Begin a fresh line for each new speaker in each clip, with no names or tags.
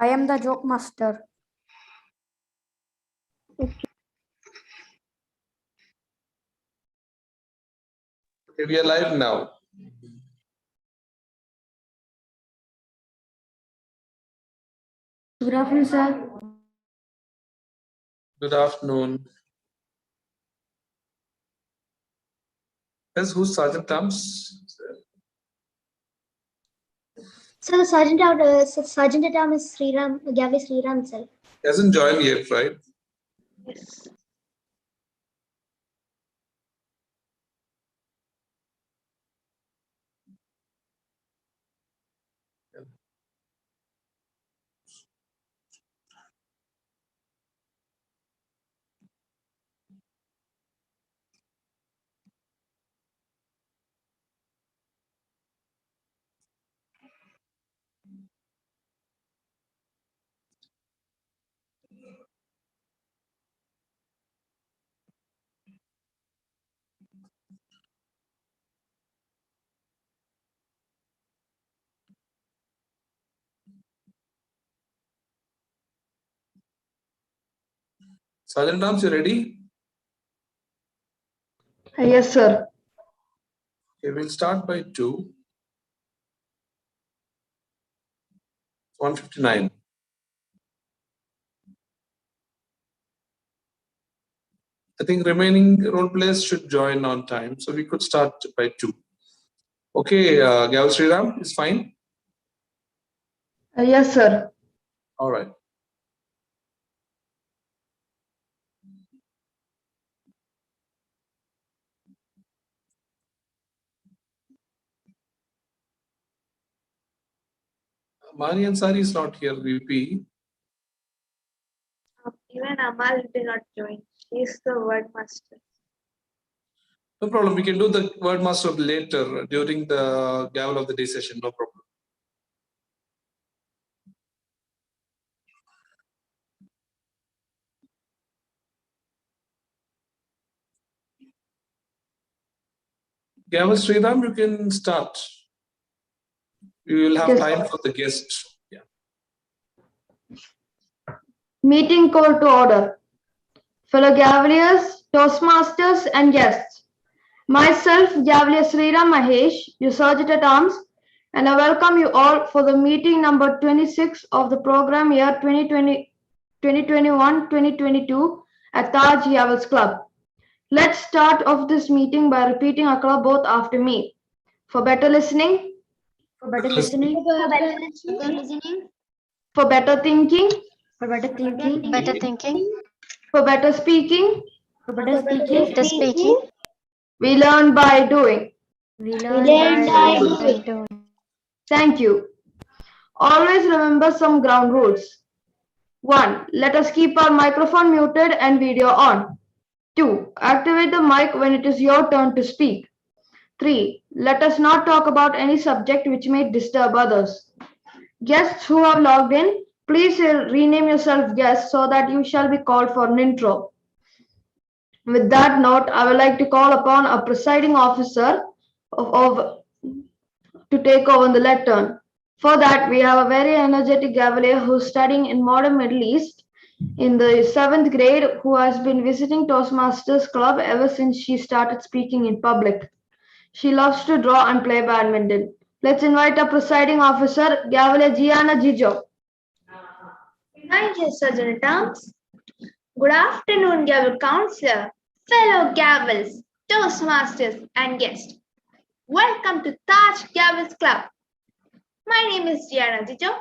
I am the joke master.
Okay,
We are live now.
Good afternoon, sir.
Good afternoon. Yes, who's Sergeant Tams?
so the sergeant at arms is Gavin Sriram himself.
He hasn't joined yet, right?
Yes.
Sergeant Tams, you ready?
Yes, sir.
Okay, we'll start by 159. I think remaining role players should join on time, so we could start by 2. Okay, Gavel Sriram is fine.
Yes, sir.
All right. Mani Ansari is not here, VP.
Even Amal did not join. He is the word master.
No problem. We can do the word master later during the Gavel of the Day session. No problem. Gavel Sriram, you can start. We will have
Yes.
time for the guest. Yeah.
Meeting call to order. Fellow Gavaliers, Toastmasters, and guests. Myself, Gavalier Sriram Mahesh, your Sergeant at Arms, and I welcome you all for the meeting number 26 of the program year 2021-2022 at Taj Yavels Club. Let's start off this meeting by repeating a club oath after me. For better listening, for better listening,
For better listening,
for better thinking,
for better thinking,
for better speaking,
better speaking,
we learn by doing.
we learn by doing.
Thank you. Always remember some ground rules. 1. Let us keep our microphone muted and video on. 2. Activate the mic when it is your turn to speak. 3. Let us not talk about any subject which may disturb others. Guests who have logged in, please rename yourself guest so that you shall be called for an intro. With that note, I would like to call upon a presiding officer to take over the lectern. For that, we have a very energetic Gavalier who's studying in modern Middle East in the 7th grade, who has been visiting Toastmasters Club ever since she started speaking in public. She loves to draw and play badminton. Let's invite our presiding officer, Gavalier Gianna Gijo.
Thank you, Sergeant Tams. Good afternoon, Gavel Counselor, fellow Gavels, Toastmasters, and guests. Welcome to Taj Gavels Club. My name is Gianna Gijo,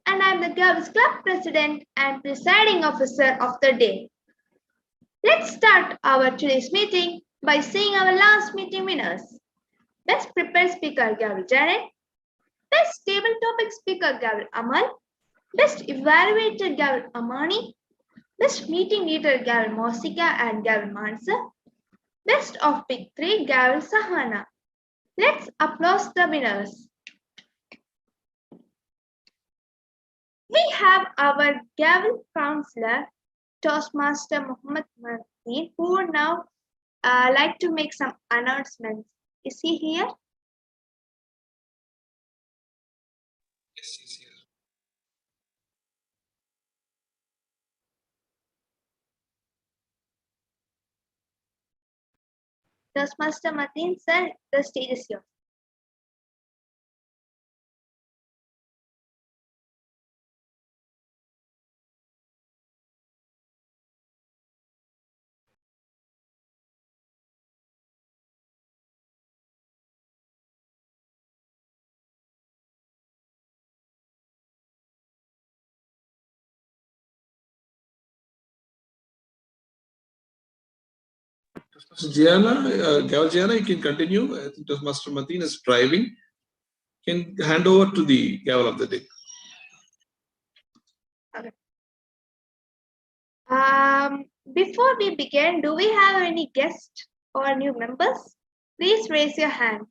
and I am the Gavels Club President and Presiding Officer of the day. Let's start our today's meeting by seeing our last meeting winners. Best Prepared Speaker Gavel Janet, Best Table Topic Speaker Gavel Amal, Best Evaluator Gavel Amani, Best Meeting Leader Gavel Mosika and Gavel Mansa, Best of Big 3 Gavel Sahana. Let's applaud the winners. We have our Gavel Counselor, Toastmaster Muhammad Martin, who would now like to make some announcements. Is he here?
Yes, he's here.
Toastmaster Mateen sir, the stage is yours.
Gavel Gianna, you can continue. I think Toastmaster Mateen is driving. You can hand over to the gavel of the day.
Okay. Before we begin, do we have any guests or new members? Please raise your hand.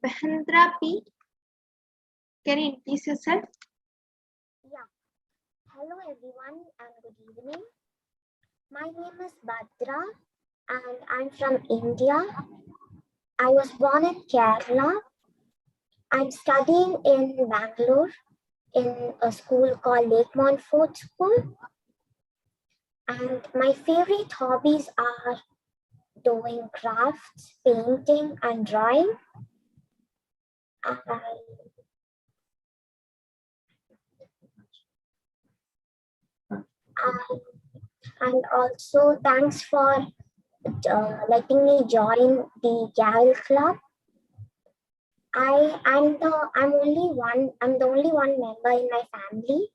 Bhendra P. Can you introduce yourself?
Yeah. Hello everyone and good evening. My name is Bhadra and I'm from India. I was born in Kerala. I'm studying in Bangalore in a school called Lake Montfort School. And my favorite hobbies are doing crafts, painting and drawing. And also thanks for letting me join the GAVEL club. I'm the only one member in my family.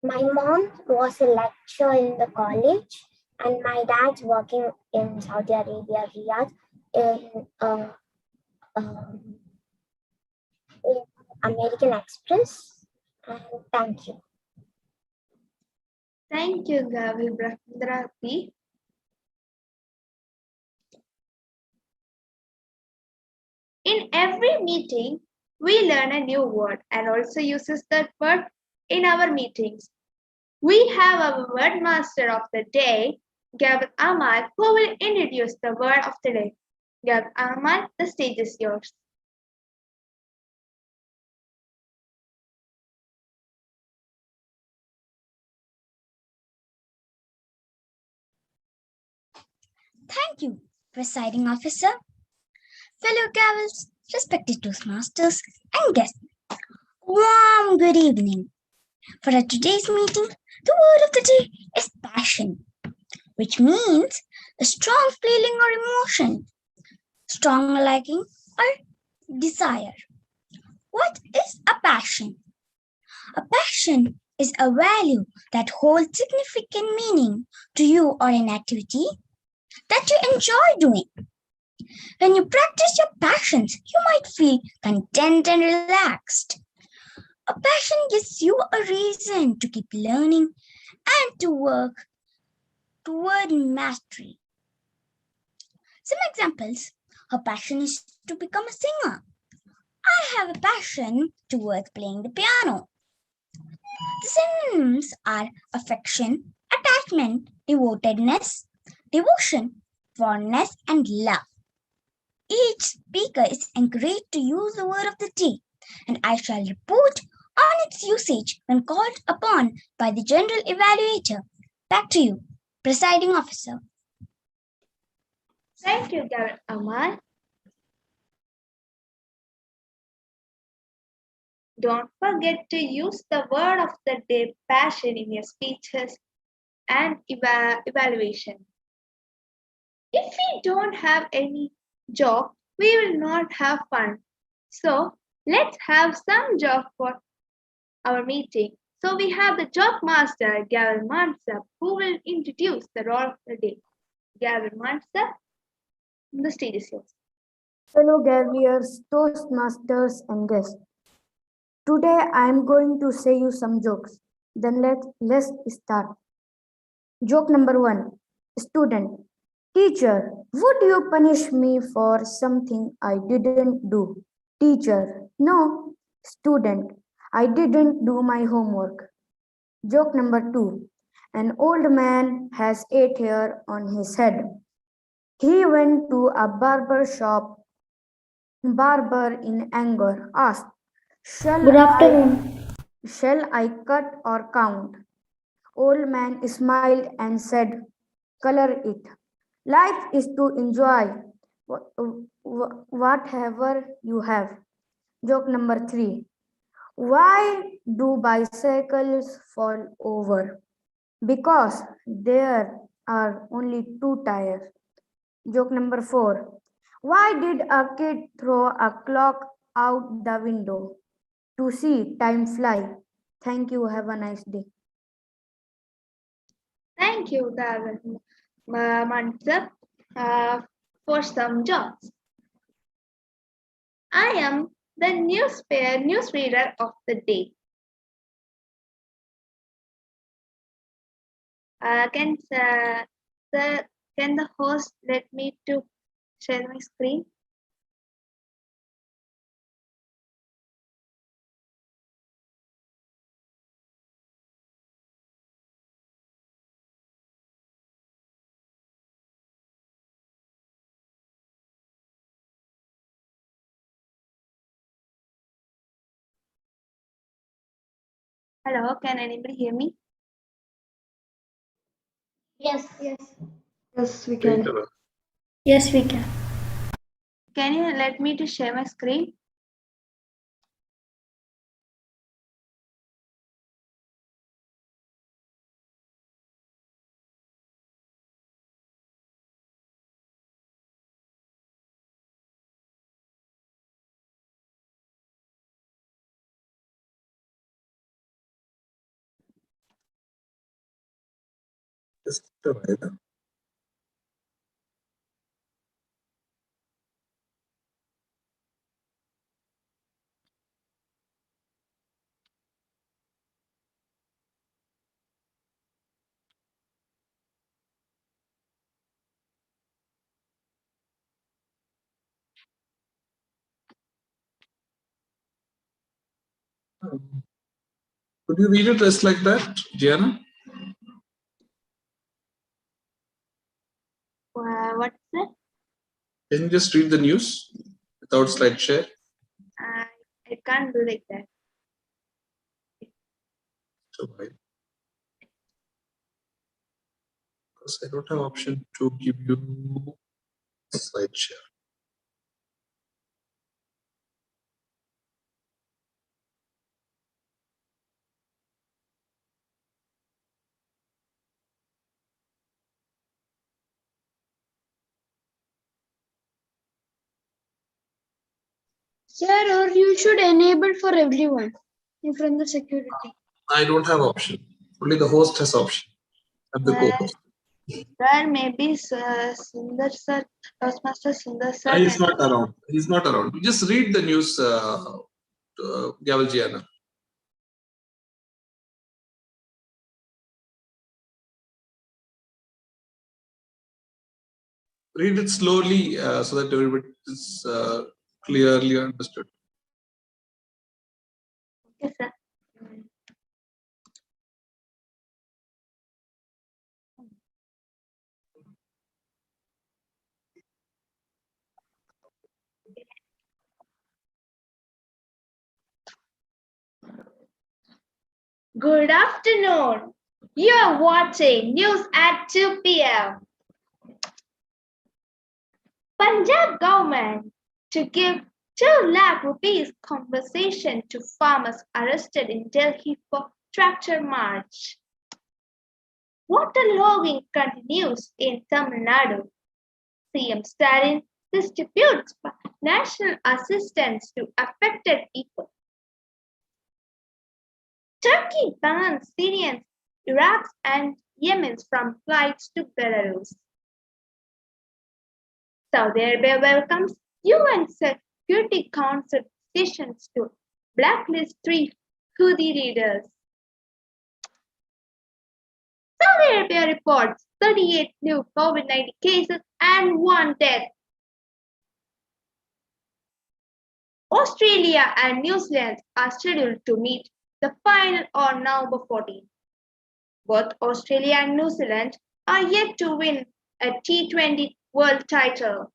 My mom was a lecturer in the college, and my dad's working in Saudi Arabia, Riyadh, in American Express. And thank you.
Thank you, Gavel Bhendra P. In every meeting, we learn a new word and also uses that word in our meetings. We have our word master of the day, Gavin Amal, who will introduce the word of the day. Gavin Amal, the stage is yours.
Thank you, Presiding Officer. Fellow Gavels, respected Toastmasters, and guests, warm good evening. For today's meeting, the word of the day is passion, which means a strong feeling or emotion, strong liking or desire. What is a passion? A passion is a value that holds significant meaning to you or an activity that you enjoy doing. When you practice your passions, you might feel content and relaxed. A passion gives you a reason to keep learning and to work toward mastery. Some examples. Her passion is to become a singer. I have a passion towards playing the piano. The synonyms are affection, attachment, devotedness, devotion, fondness, and love. Each speaker is encouraged to use the word of the day, and I shall report on its usage when called upon by the general evaluator. Back to you, Presiding Officer.
Thank you, Gavin Amal. Don't forget to use the word of the day, passion, in your speeches and evaluation. If we don't have any joke, we will not have fun. So let's have some joke for our meeting. So we have the joke master, Gavin Mansab, who will introduce the role of the day. Gavin Mansab, the stage is yours.
Fellow Gaveliers, Toastmasters, and guests. Today I am going to say you some jokes. Then let's start. Joke number 1. Student. Teacher, would you punish me for something I didn't do? Teacher. No. Student. I didn't do my homework. Joke number 2. An old man has 8 hair on his head. He went to a barber shop. Barber in anger asked, Shall I cut or count?
Old man smiled and said, "Color it. Life is to enjoy whatever you have." Joke number 3. Why do bicycles fall over? Because there are only 2 tires. Joke number 4. Why did a kid throw a clock out the window? To see time fly. Thank you. Have a nice day.
Thank you, Gavin for some jobs. I am the newsreader of the day. Can the host let me to share my screen? Hello, can anybody hear me?
Yes.
Yes, we can.
Yes, we can.
Can you let me to share my screen?
Just a while. Could you read it just like that, Gianna?
What's that?
Can you just read the news without slide share?
I can't do like that.
So why? Because I don't have option to give you slide share.
Sir, or you should enable for everyone in front of security.
I don't have option. Only the host has option. And the co-host.
Sir, maybe Sundar sir, Toastmaster Sundar sir.
He's not around. He's not around. Just read the news, Gavel Gianna. Read it slowly so that everybody is clearly understood.
Okay, sir. Good afternoon. You are watching News at 2 p.m. Punjab government to give 2 lakh rupees compensation to farmers arrested in Delhi for tractor march. Waterlogging continues in Tamil Nadu. CM Stalin distributes national assistance to affected people. Turkey bans Syrians, Iraq, and Yemen from flights to Belarus. Saudi Arabia welcomes UN Security Council decisions to blacklist 3 Houthi leaders. Saudi Arabia reports 38 new COVID-19 cases and 1 death. Australia and New Zealand are scheduled to meet the final on November 14. Both Australia and New Zealand are yet to win a T20 World title.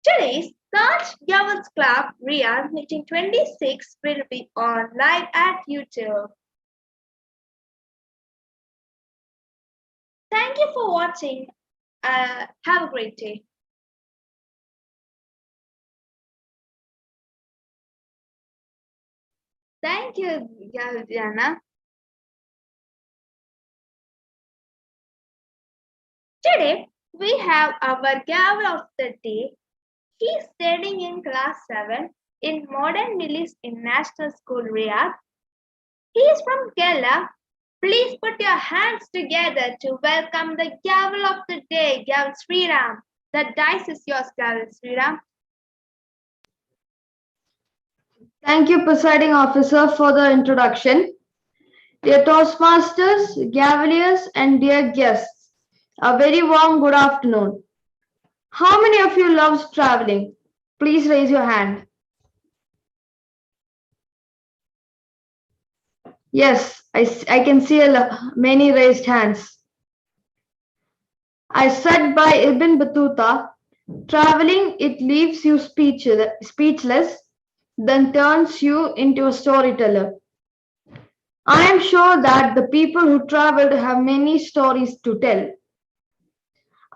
Today's Large Gavels Club Real Meeting 26 will be on live at YouTube. Thank you for watching. Have a great day. Thank you, Diana. Today, we have our gavel of the day. He is studying in class 7 in Modern Millis International School, Riyadh. He is from Kerala. Please put your hands together to welcome the gavel of the day, Gavel Sriram. The dice is yours, Gavel Sriram.
Thank you, Presiding Officer, for the introduction. Dear Toastmasters, Gaveliers, and dear guests, a very warm good afternoon. How many of you loves traveling? Please raise your hand. Yes, I can see many raised hands. I said by Ibn Battuta, traveling it leaves you speechless, then turns you into a storyteller. I am sure that the people who traveled have many stories to tell.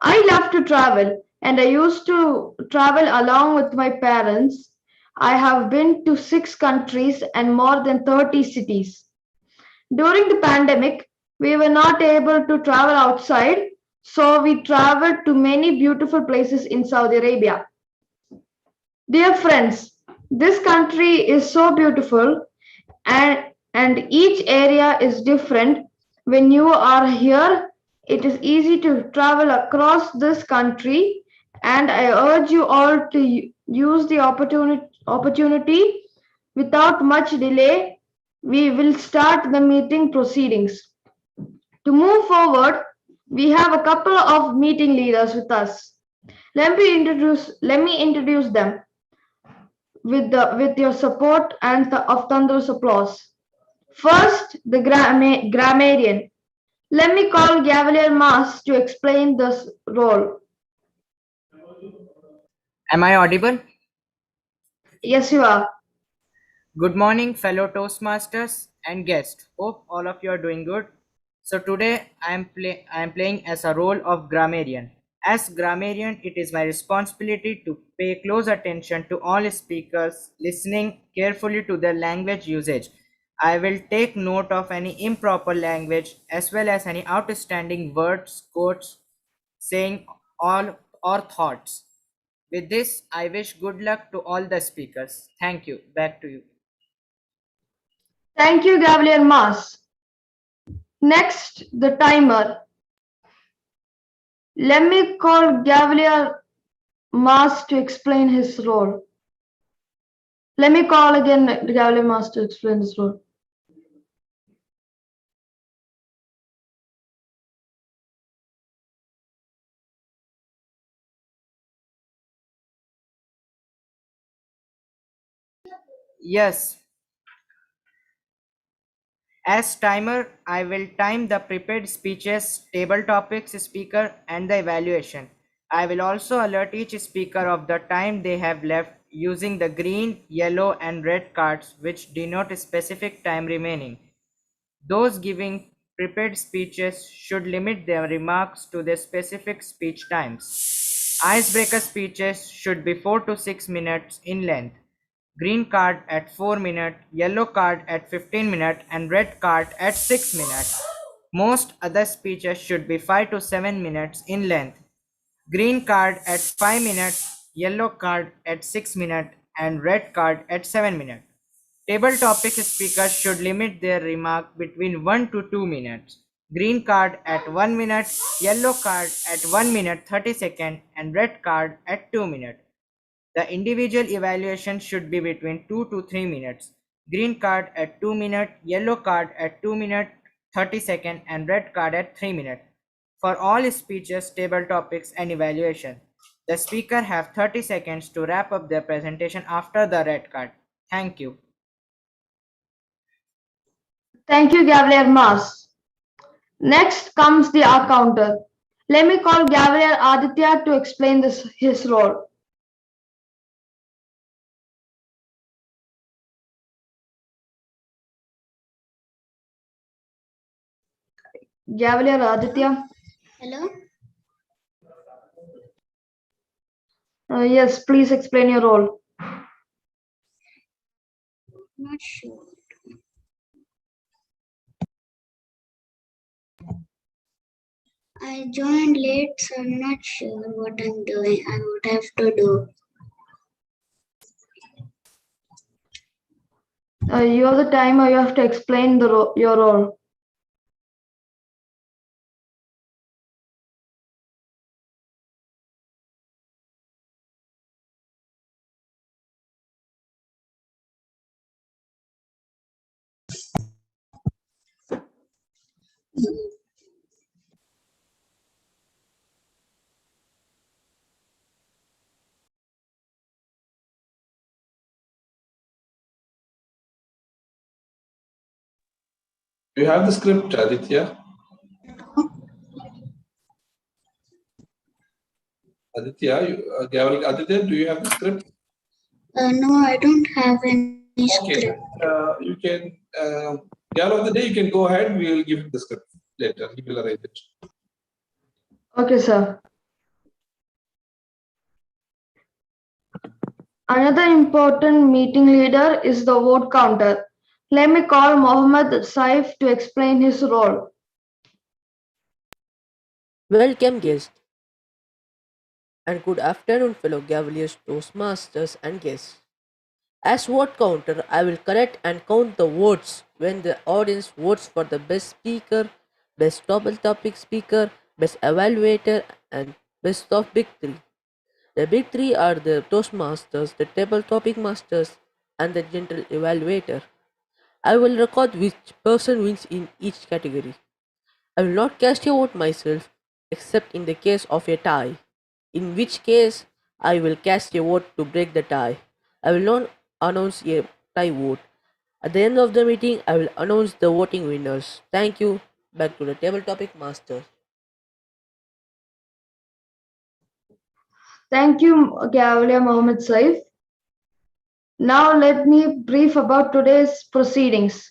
I love to travel, and I used to travel along with my parents. I have been to 6 countries and more than 30 cities. During the pandemic, we were not able to travel outside, so we traveled to many beautiful places in Saudi Arabia. Dear friends, this country is so beautiful and each area is different. When you are here, it is easy to travel across this country, and I urge you all to use the opportunity without much delay. We will start the meeting proceedings. To move forward, we have a couple of meeting leaders with us. Let me introduce them with your support and of thunderous applause. First, the grammarian. Let me call Gavalier Mas to explain this role.
Am I audible?
Yes, you are.
Good morning, fellow Toastmasters and guests. Hope all of you are doing good. So today I am playing as a role of grammarian. As grammarian, it is my responsibility to pay close attention to all speakers, listening carefully to their language usage. I will take note of any improper language as well as any outstanding words, quotes, saying all or thoughts. With this, I wish good luck to all the speakers. Thank you. Back to you.
Thank you, Gavalier Mas. Next, the timer. Let me call Gavalier Mas to explain his role. Let me call again Gavalier Mas to explain his role.
Yes. As timer, I will time the prepared speeches, table topics, speaker, and the evaluation. I will also alert each speaker of the time they have left using the green, yellow, and red cards, which denote a specific time remaining. Those giving prepared speeches should limit their remarks to their specific speech times. Icebreaker speeches should be 4 to 6 minutes in length. Green card at 4 minutes, yellow card at 15 minutes, and red card at 6 minutes. Most other speeches should be 5 to 7 minutes in length. Green card at 5 minutes, yellow card at 6 minutes, and red card at 7 minutes. Table topic speakers should limit their remark between 1 to 2 minutes. Green card at 1 minute, yellow card at 1 minute 30 seconds, and red card at 2 minutes. The individual evaluation should be between 2 to 3 minutes. Green card at 2 minutes, yellow card at 2 minutes 30 seconds, and red card at 3 minutes. For all speeches, table topics, and evaluation, the speaker have 30 seconds to wrap up their presentation after the red card. Thank you.
Thank you, Gavalier Mas. Next comes the R counter. Let me call Gavalier Aditya to explain his role. Gavalier Aditya.
Hello?
Yes, please explain your role.
Not sure. I joined late, so I'm not sure what I'm doing and what I have to do.
You have the time, or you have to explain your role.
Do you have the script, Aditya? Aditya, do you have the script?
No, I don't have any
Okay,
script.
you can, Gavel of the day, you can go ahead. We will give him the script later. He will arrange it.
Okay, sir. Another important meeting leader is the vote counter. Let me call Mohammed Saif to explain his role.
Welcome guests and good afternoon fellow Gavaliers, Toastmasters and guests. As vote counter, I will collect and count the votes when the audience votes for the best speaker, best topic speaker, best evaluator and best of big three. The big three are the Toastmasters, the table topic masters and the general evaluator. I will record which person wins in each category. I will not cast a vote myself except in the case of a tie, in which case I will cast a vote to break the tie. I will not announce a tie vote. At the end of the meeting, I will announce the voting winners. Thank you. Back to the table topic master.
Thank you, Gavalier Mohammed Saif. Now let me brief about today's proceedings.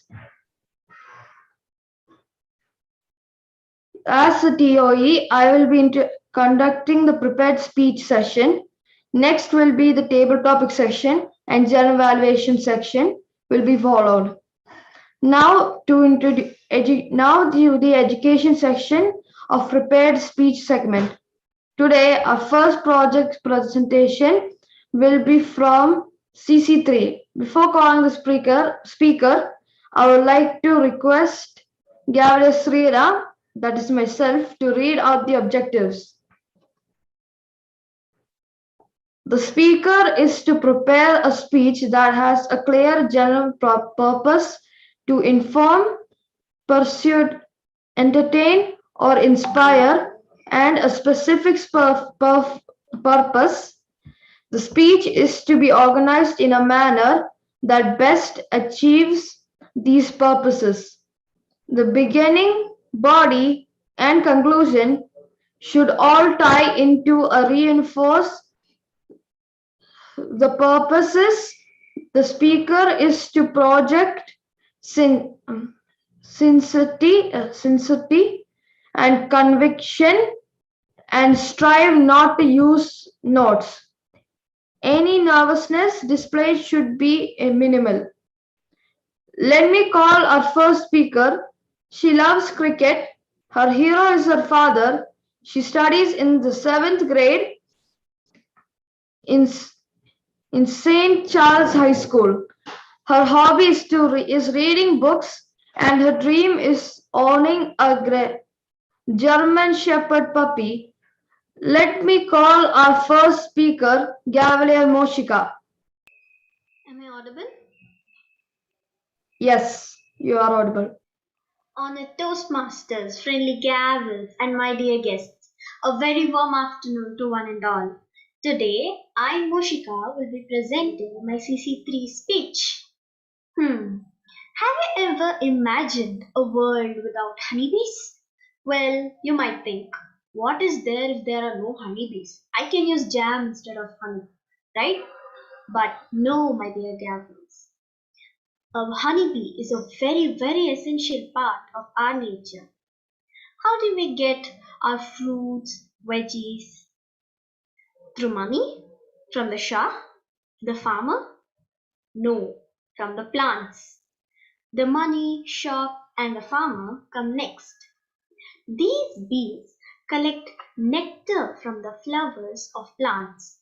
As a TOE, I will be conducting the prepared speech session. Next will be the table topic section and general evaluation section will be followed. Now to the education section of prepared speech segment. Today, our first project presentation will be from CC3. Before calling the speaker, I would like to request Gavin Sriram, that is myself, to read out the objectives. The speaker is to prepare a speech that has a clear general purpose to inform, persuade, entertain, or inspire, and a specific purpose. The speech is to be organized in a manner that best achieves these purposes. The beginning, body, and conclusion should all tie into a reinforce the purposes. The speaker is to project sincerity and conviction and strive not to use notes. Any nervousness displayed should be minimal. Let me call our first speaker. She loves cricket. Her hero is her father. She studies in the 7th grade in St. Charles High School. Her hobby is reading books, and her dream is owning a German Shepherd puppy. Let me call our first speaker, Gavalier Moshika.
Am I audible?
Yes, you are audible.
Honored Toastmasters, friendly Gavels, and my dear guests, a very warm afternoon to one and all. Today, I, Moshika, will be presenting my CC3 speech. Have you ever imagined a world without honeybees? Well, you might think, what is there if there are no honeybees? I can use jam instead of honey, right? But no, my dear Gavels. A honeybee is a very, very essential part of our nature. How do we get our fruits, veggies, through money? From the Shah? The farmer? No, from the plants. The money, shop, and the farmer come next. These bees collect nectar from the flowers of plants.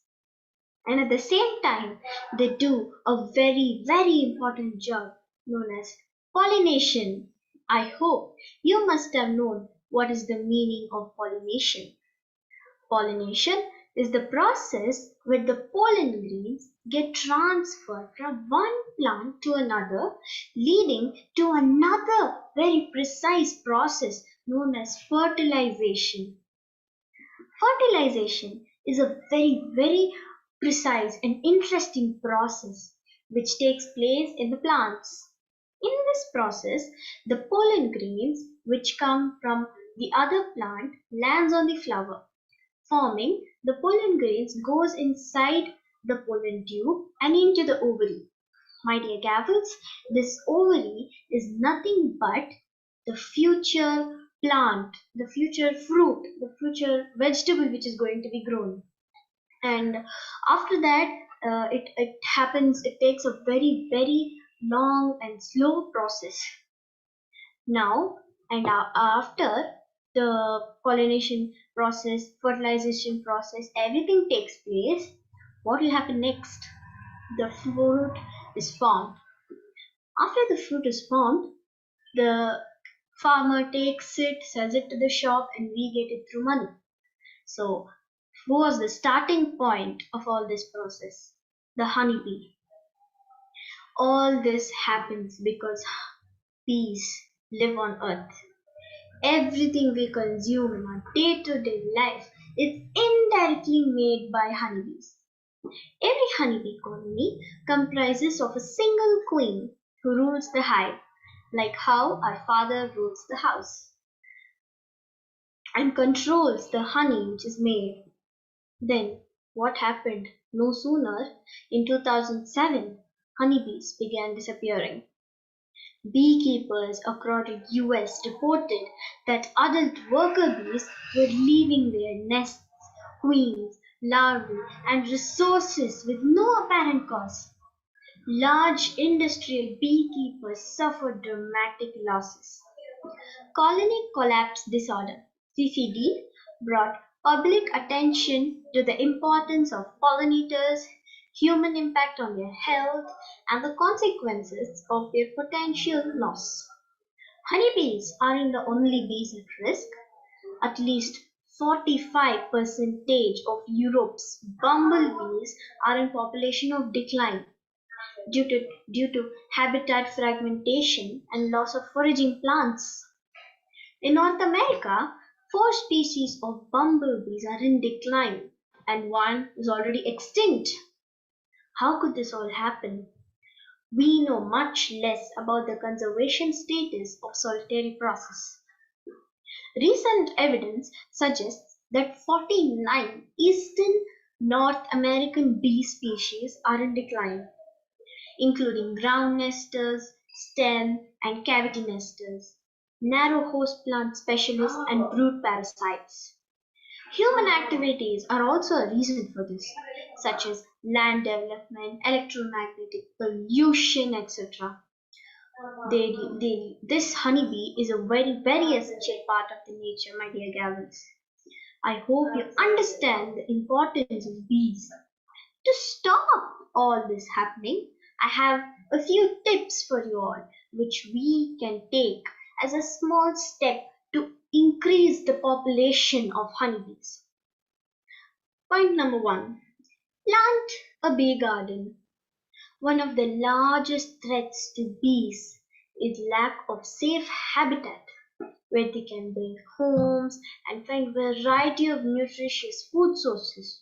And at the same time, they do a very, very important job known as pollination. I hope you must have known what is the meaning of pollination. Pollination is the process where the pollen grains get transferred from one plant to another, leading to another very precise process known as fertilization. Fertilization is a very, very precise and interesting process which takes place in the plants. In this process, the pollen grains which come from the other plant lands on the flower, forming the pollen grains goes inside the pollen tube and into the ovary. My dear Gavels, this ovary is nothing but the future plant, the future fruit, the future vegetable which is going to be grown. And after that, it happens, it takes a very, very long and slow process. Now, and after the pollination process, fertilization process, everything takes place, what will happen next? The fruit is formed. After the fruit is formed, the farmer takes it, sells it to the shop, and we get it through money. So, who was the starting point of all this process? The honeybee. All this happens because bees live on earth. Everything we consume in our day-to-day life is indirectly made by honeybees. Every honeybee colony comprises of a single queen who rules the hive, like how our father rules the house, and controls the honey which is made. Then, what happened? No sooner, in 2007, honeybees began disappearing. Beekeepers across the US reported that adult worker bees were leaving their nests, queens, larvae, and resources with no apparent cause. Large industrial beekeepers suffered dramatic losses. Colony collapse disorder (CCD) brought public attention to the importance of pollinators, human impact on their health, and the consequences of their potential loss. Honeybees aren't the only bees at risk. At least 45% of Europe's bumblebees are in population of decline due to habitat fragmentation and loss of foraging plants. In North America, 4 species of bumblebees are in decline and one is already extinct. How could this all happen? We know much less about the conservation status of solitary process. Recent evidence suggests that 49 eastern North American bee species are in decline, including ground nesters, stem and cavity nesters, narrow host plant specialists, and brood parasites. Human activities are also a reason for this, such as land development, electromagnetic pollution, etc. This honeybee is a very, very essential part of the nature, my dear Gavels. I hope you understand the importance of bees. To stop all this happening, I have a few tips for you all, which we can take as a small step to increase the population of honeybees. Point number 1. Plant a bee garden. One of the largest threats to bees is lack of safe habitat where they can build homes and find a variety of nutritious food sources.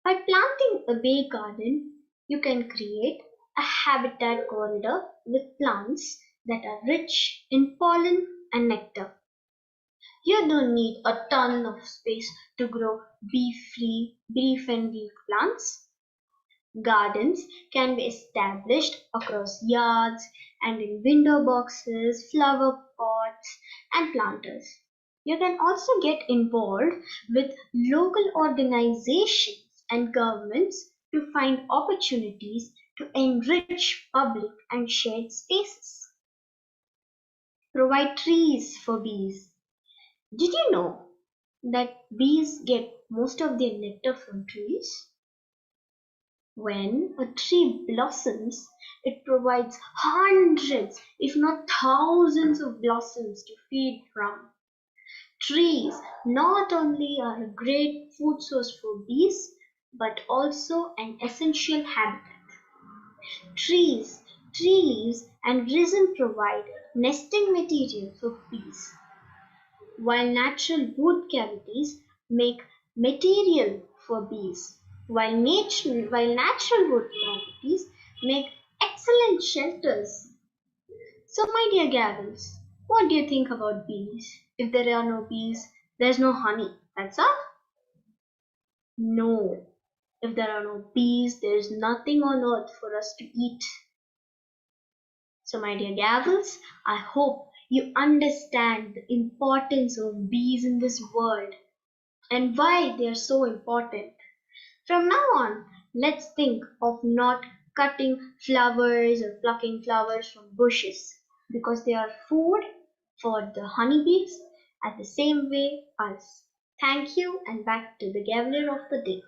By planting a bee garden, you can create a habitat corridor with plants that are rich in pollen and nectar. You don't need a ton of space to grow bee-friendly plants. Gardens can be established across yards and in window boxes, flower pots, and planters.
You can also get involved with local organizations and governments to find opportunities to enrich public and shared spaces. Provide trees for bees. Did you know that bees get most of their nectar from trees? When a tree blossoms, it provides hundreds, if not thousands of blossoms to feed from. Trees not only are a great food source for bees, but also an essential habitat. Trees, tree leaves and resin provide nesting material for bees, while natural wood cavities make material for bees, while natural wood cavities make excellent shelters. So, my dear Gavels, what do you think about bees? If there are no bees, there's no honey. That's all? No. If there are no bees, there's nothing on earth for us to eat. So, my dear Gavels, I hope you understand the importance of bees in this world and why they are so important. From now on, let's think of not cutting flowers or plucking flowers from bushes because they are food for the honeybees at the same way us. Thank you, and back to the Gaveler of the day.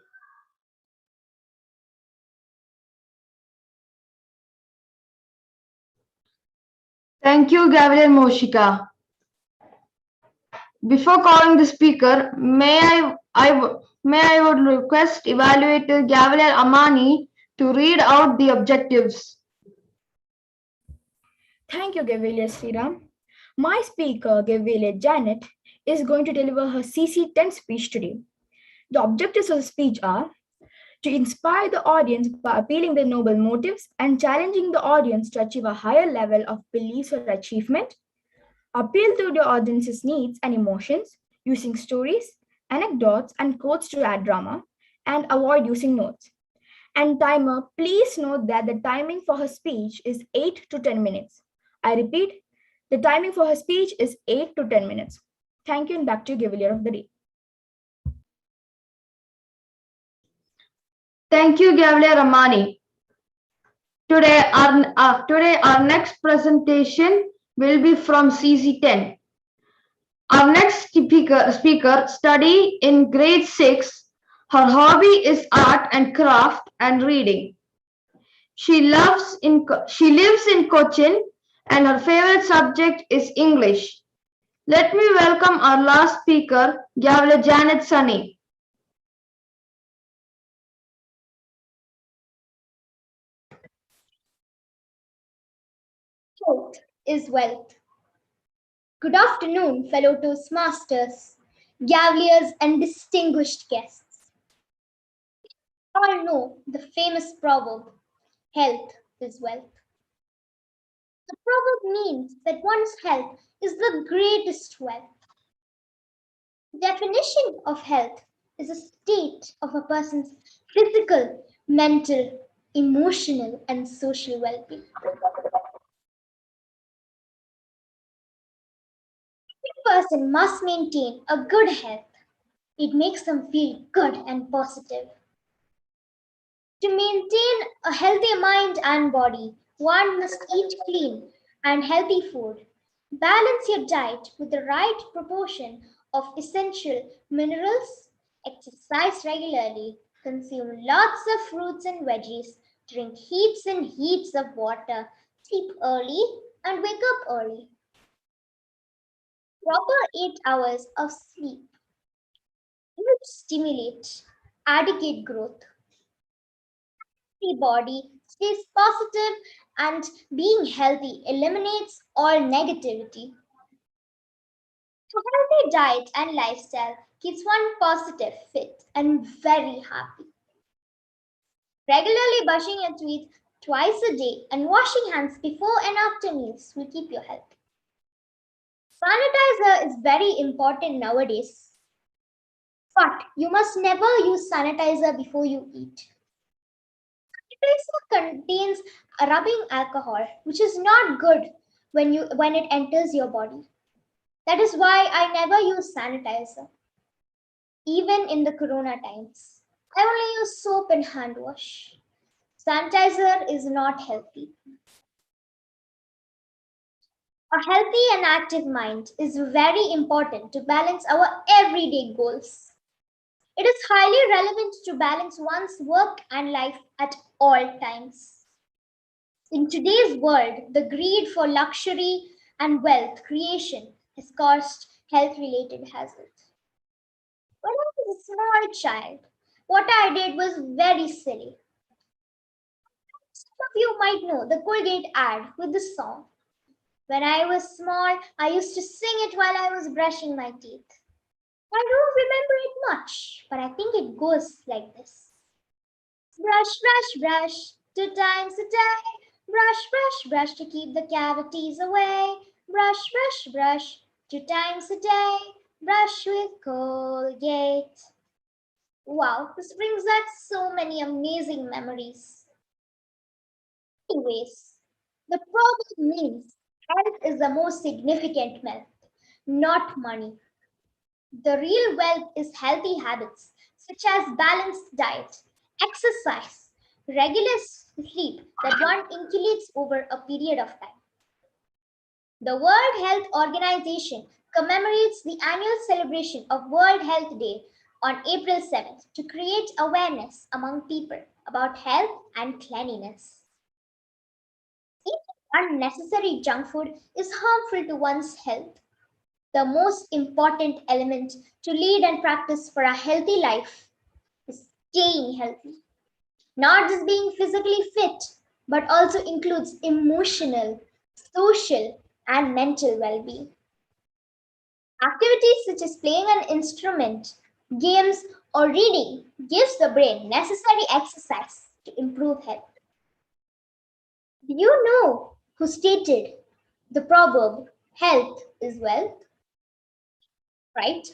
Thank you, Gavin Moshika. Before calling the speaker, may I would request evaluator Gavin Amani to read out the objectives.
Thank you, Gavilia Sriram. My speaker, Gavilia Janet, is going to deliver her CC10 speech today. The objectives of the speech are to inspire the audience by appealing their noble motives and challenging the audience to achieve a higher level of beliefs or achievement, appeal to the audience's needs and emotions using stories, anecdotes, and quotes to add drama, and avoid using notes. And timer, please note that the timing for her speech is 8 to 10 minutes. I repeat, the timing for her speech is 8 to 10 minutes. Thank you, and back to you, Gavelier of the day.
Thank you, Gavin Amani. Today our next presentation will be from CC10. Our next speaker study in grade 6. Her hobby is art and craft and reading. She lives in Cochin and her favorite subject is English. Let me welcome our last speaker, Gavla Janet Sunny.
Health is wealth. Good afternoon, fellow Toastmasters, Gaveliers, and distinguished guests. You all know the famous proverb, health is wealth. The proverb means that one's health is the greatest wealth. The definition of health is a state of a person's physical, mental, emotional, and social well-being. Every person must maintain a good health. It makes them feel good and positive. To maintain a healthy mind and body, one must eat clean and healthy food. Balance your diet with the right proportion of essential minerals, exercise regularly, consume lots of fruits and veggies, drink heaps and heaps of water, sleep early, and wake up early. Proper 8 hours of sleep will stimulate adequate growth. The body stays positive and being healthy eliminates all negativity. A healthy diet and lifestyle keeps one positive, fit, and very happy. Regularly brushing your teeth twice a day and washing hands before and after meals will keep you healthy. Sanitizer is very important nowadays, but you must never use sanitizer before you eat. Sanitizer contains rubbing alcohol, which is not good when it enters your body.
That is why I never use sanitizer, even in the corona times. I only use soap and hand wash. Sanitizer is not healthy. A healthy and active mind is very important to balance our everyday goals. It is highly relevant to balance one's work and life at all times. In today's world, the greed for luxury and wealth creation has caused health related hazards. When I was a small child, what I did was very silly. Some of you might know the Colgate ad with the song. When I was small, I used to sing it while I was brushing my teeth. I don't remember it much, but I think it goes like this. Brush, brush, brush, 2 times a day. Brush, brush, brush to keep the cavities away. Brush, brush, brush, 2 times a day. Brush with Colgate. Wow, this brings back so many amazing memories. Anyways, the problem means health is the most significant wealth, not money. The real wealth is healthy habits such as balanced diet, exercise, regular sleep that one accumulates over a period of time. The World Health Organization commemorates the annual celebration of World Health Day on April 7th to create awareness among people about health and cleanliness. Eating unnecessary junk food is harmful to one's health. The most important element to lead and practice for a healthy life is staying healthy. Not just being physically fit, but also includes emotional, social, and mental well being. Activities such as playing an instrument, games, or reading gives the brain necessary exercise to improve health. Do you know who stated the proverb, health is wealth? Right?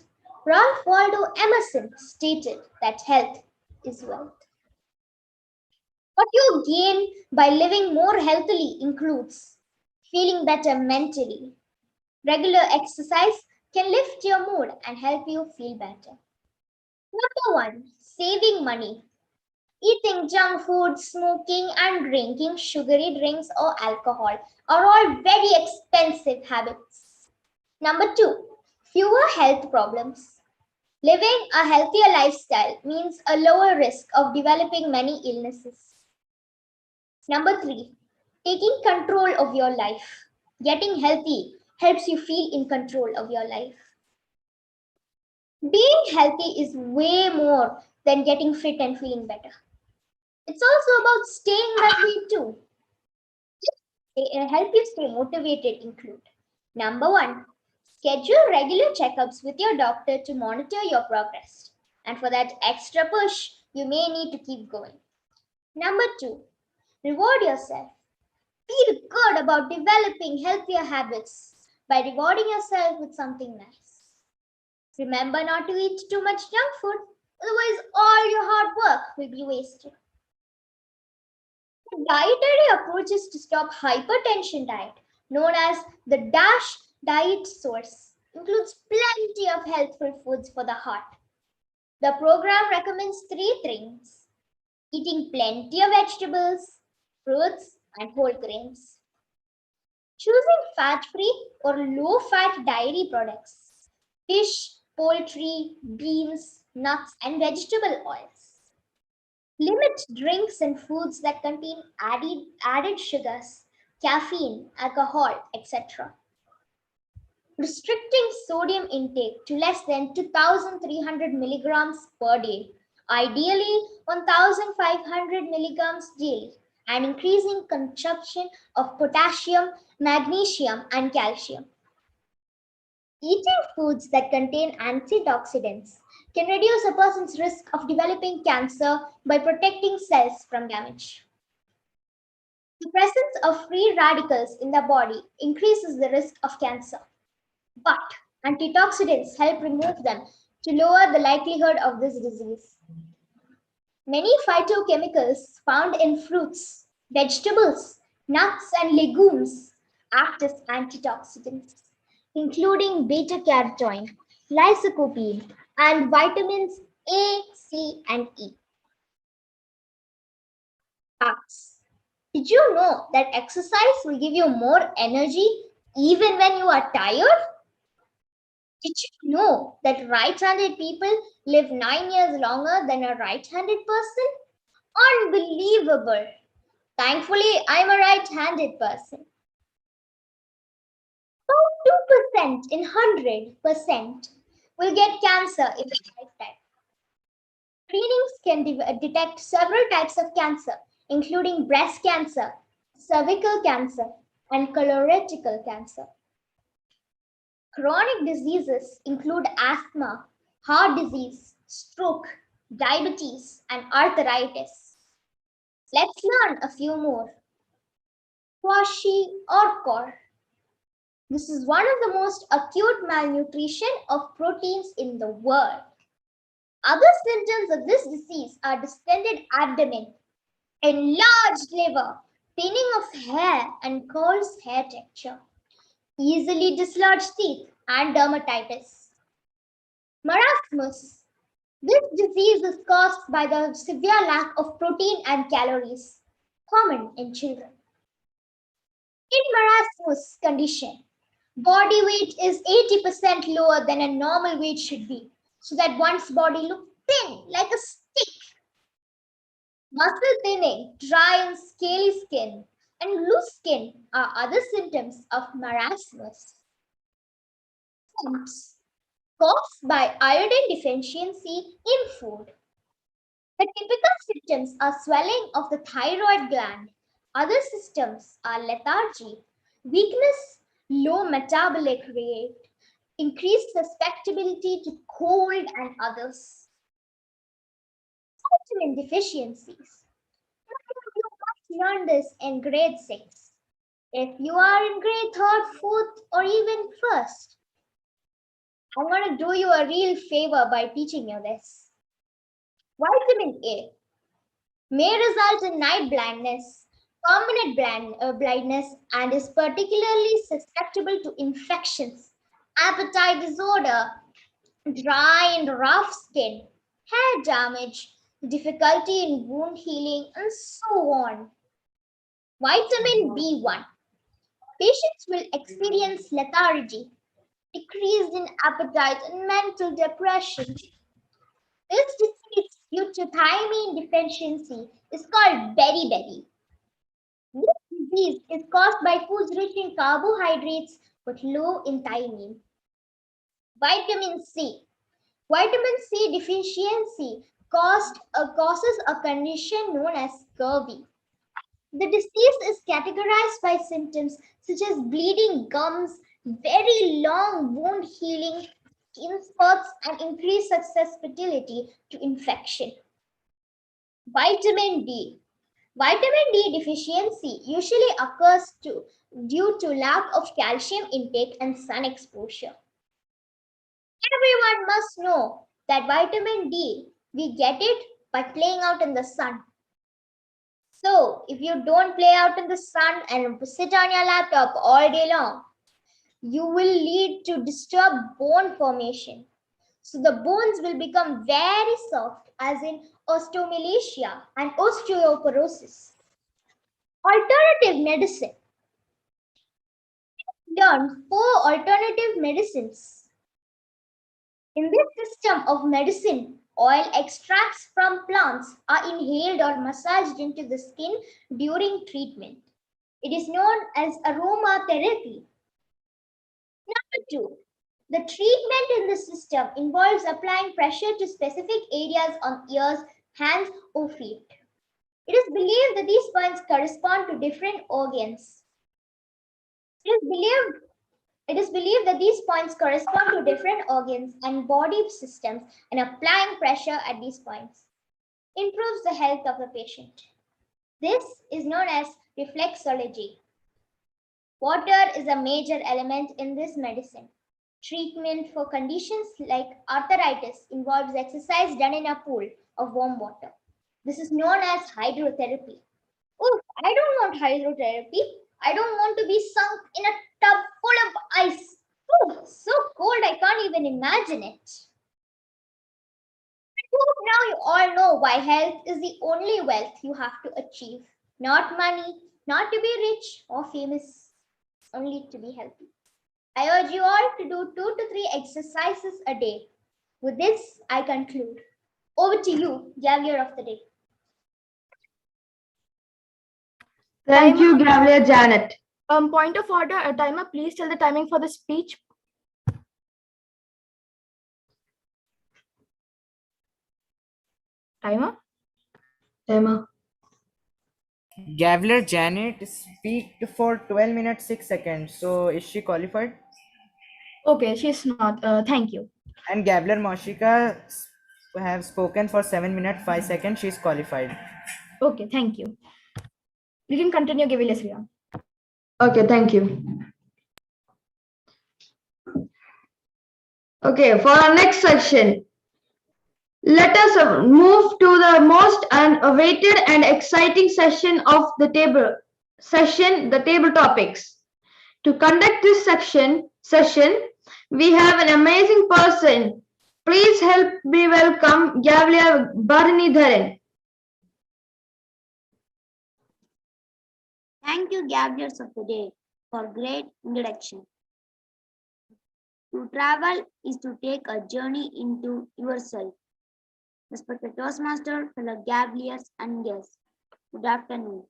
Ralph Waldo Emerson stated that health is wealth. What you gain by living more healthily includes feeling better mentally. Regular exercise can lift your mood and help you feel better. Number one, saving money. Eating junk food, smoking, and drinking sugary drinks or alcohol are all very expensive habits. Number two, fewer health problems. Living a healthier lifestyle means a lower risk of developing many illnesses. Number three, taking control of your life. Getting healthy helps you feel in control of your life. Being healthy is way more than getting fit and feeling better. It's also about staying that way too. Help you stay motivated include number one, schedule regular checkups with your doctor to monitor your progress. And for that extra push, you may need to keep going. Number two, reward yourself. Feel good about developing healthier habits by rewarding yourself with something nice. Remember not to eat too much junk food, otherwise, all your hard work will be wasted. The dietary approaches to stop hypertension diet, known as the DASH diet source, includes plenty of healthful foods for the heart. The program recommends three things: eating plenty of vegetables, fruits, and whole grains. Choosing fat-free or low-fat dairy products, fish, poultry, beans, nuts, and vegetable oils. Limit drinks and foods that contain added sugars, caffeine, alcohol, etc. Restricting sodium intake to less than 2,300 milligrams per day, ideally 1,500 milligrams daily, and increasing consumption of potassium, magnesium, and calcium. Eating foods that contain antioxidants can reduce a person's risk of developing cancer by protecting cells from damage. The presence of free radicals in the body increases the risk of cancer, but antioxidants help remove them to lower the likelihood of this disease. Many phytochemicals found in fruits, vegetables, nuts, and legumes act as antioxidants. including beta-carotene, lycopene, and vitamins A, C, and E. Facts. Did you know that exercise will give you more energy even when you are tired? Did you know that right-handed people live 9 years longer than a right-handed person? Unbelievable. Thankfully, I'm a right-handed person. About 2% in 100% will get cancer in their lifetime. Screenings can detect several types of cancer, including breast cancer, cervical cancer, and colorectal cancer. Chronic diseases include asthma, heart disease, stroke, diabetes, and arthritis. Let's learn a few more. Kwashiorkor. This is one of the most acute malnutrition of proteins in the world. Other symptoms of this disease are distended abdomen, enlarged liver, thinning of hair and coarse hair texture, easily dislodged teeth, and dermatitis. Marasmus. This disease is caused by the severe lack of protein and calories, common in children. In marasmus condition, body weight is 80% lower than a normal weight should be, so that one's body looks thin like a stick. Muscle thinning, dry and scaly skin, and loose skin are other symptoms of marasmus. Symptoms caused by iodine deficiency in food. The typical symptoms are swelling of the thyroid gland. Other symptoms are lethargy, weakness, low metabolic rate, increased susceptibility to cold, and others. Vitamin deficiencies. You must learn this in grade 6. If you are in grade 3rd, 4th, or even 1st, I'm going to do you a real favor by teaching you this. Vitamin A may result in night blindness, permanent blindness, and is particularly susceptible to infections, appetite disorder, dry and rough skin, hair damage, difficulty in wound healing, and so on. Vitamin B1. Patients will experience lethargy, decrease in appetite, and mental depression. This disease due to thiamine deficiency is called beriberi. This disease is caused by foods rich in carbohydrates but low in thiamine. Vitamin C. Vitamin C deficiency causes a condition known as scurvy. The disease is categorized by symptoms such as bleeding gums, very long wound healing, skin spots, and increased susceptibility to infection. Vitamin D. Vitamin D deficiency usually occurs due to lack of calcium intake and sun exposure. Everyone must know that vitamin D, we get it by playing out in the sun. So, if you don't play out in the sun and sit on your laptop all day long, you will lead to disturbed bone formation. So, the bones will become very soft, as in osteomalacia and osteoporosis. Alternative medicine. Learn 4 alternative medicines. In this system of medicine, oil extracts from plants are inhaled or massaged into the skin during treatment. It is known as aromatherapy. Number 2. The treatment in the system involves applying pressure to specific areas on ears, hands, or feet. It is believed that these points correspond to different organs. It is believed that these points correspond to different organs and body systems, and applying pressure at these points improves the health of the patient. This is known as reflexology. Water is a major element in this medicine. Treatment for conditions like arthritis involves exercise done in a pool of warm water. This is known as hydrotherapy. Oh, I don't want hydrotherapy. I don't want to be sunk in a tub full of ice.
Oh, so cold I can't even imagine it. I hope now you all know why health is the only wealth you have to achieve. Not money, not to be rich or famous, only to be healthy. I urge you all to do 2 to 3 exercises a day. With this, I conclude. Over to you, Javier of the day.
Thank you, Gavin Janet.
Point of order, a timer, please tell the timing for the speech. Timer?
Timer.
Gavler Janet speak for 12 minutes 6 seconds. So is she qualified?
Okay, she's not. Thank you.
And Gavler Moshika have spoken for 7 minutes 5 seconds. She is qualified.
Okay, thank you. You can continue, GAVEL Sriram.
Okay, thank you. Okay, for our next section, let us move to the most awaited and exciting session of the table the table topics. To conduct this session, we have an amazing person. Please help me welcome Gavlia Bharanidharan.
Thank you, Gaviers of the day, for great introduction. To travel is to take a journey into yourself. Respected Toastmaster, fellow Gavliers and guests, good afternoon.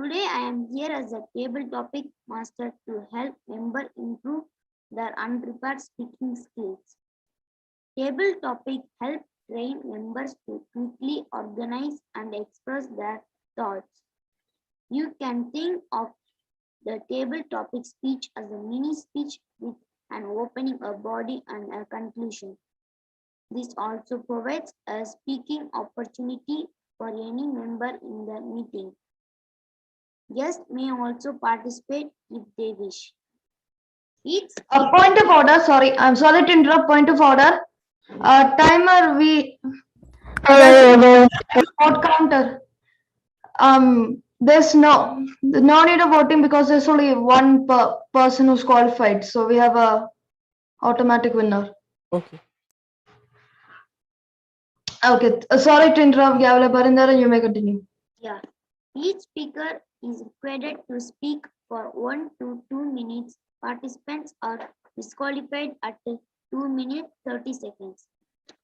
Today I am here as a table topic master to help members improve their unprepared speaking skills. Table topic help train members to quickly organize and express their thoughts. You can think of the table topic speech as a mini speech with an opening, a body, and a conclusion. This also provides a speaking opportunity for any member in the meeting. Guests may also participate if they wish. It's
a point of order. Sorry, I'm sorry to interrupt. Point of order. Timer. Vote counter. There's no need of voting because there's only one person who's qualified. So we have a automatic winner.
Okay.
Okay. Sorry to interrupt, Gavla Barindara. You may continue.
Yeah. Each speaker is required to speak for 1 to 2 minutes. Participants are disqualified at 2 minutes 30 seconds.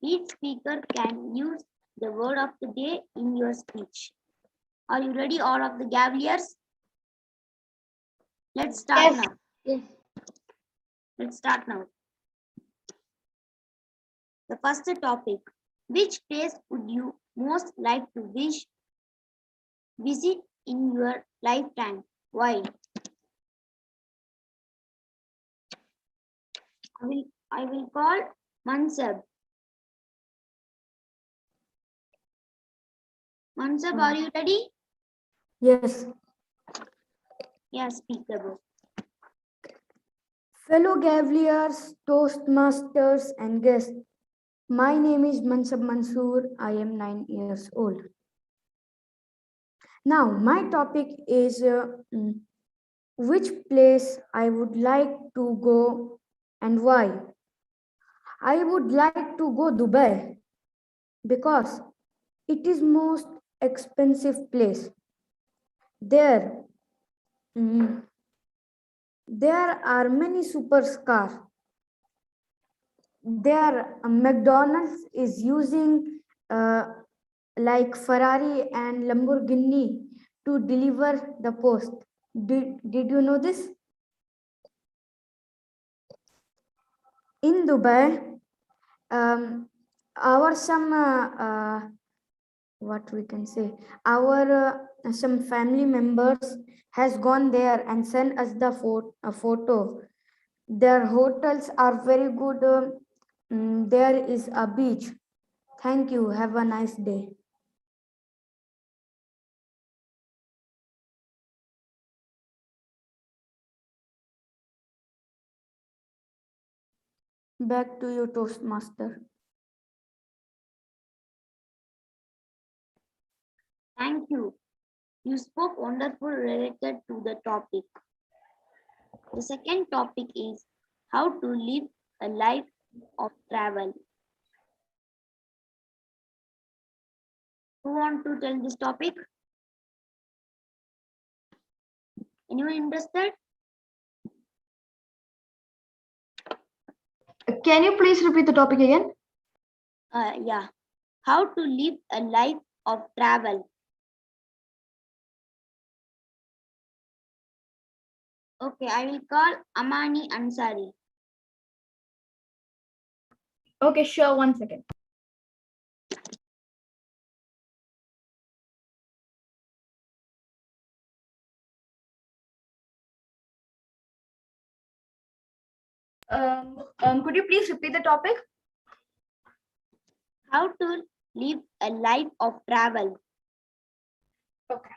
Each speaker can use the word of the day in your speech. Are you ready, all of the Gavliers? Let's start now.
Yes.
Let's start now. The first topic. Which place would you most like to visit in your lifetime? Why? I will call Mansab. Mansab, are you ready?
Yes.
Yes, speak about.
Fellow Gavliers, Toastmasters, and guests, my name is Mansab Mansoor. I am 9 years old. Now, my topic is which place I would like to go and why. I would like to go Dubai because it is most expensive place. There, there are many supercars. There, McDonald's is using like Ferrari and Lamborghini to deliver the post. Did you know this? In Dubai, our what we can say, our some family members has gone there and sent us the photo. Their hotels are very good. There is a beach. Thank you. Have a nice day. Back to you, Toastmaster.
Thank you. You spoke wonderful related to the topic. The second topic is how to live a life of travel. Who want to tell this topic? Anyone interested?
Can you please repeat the topic again?
Yeah. How to live a life of travel. Okay, I will call Amani Ansari.
Okay, sure. 1 second. Could you please repeat the topic?
How to live a life of travel.
Okay.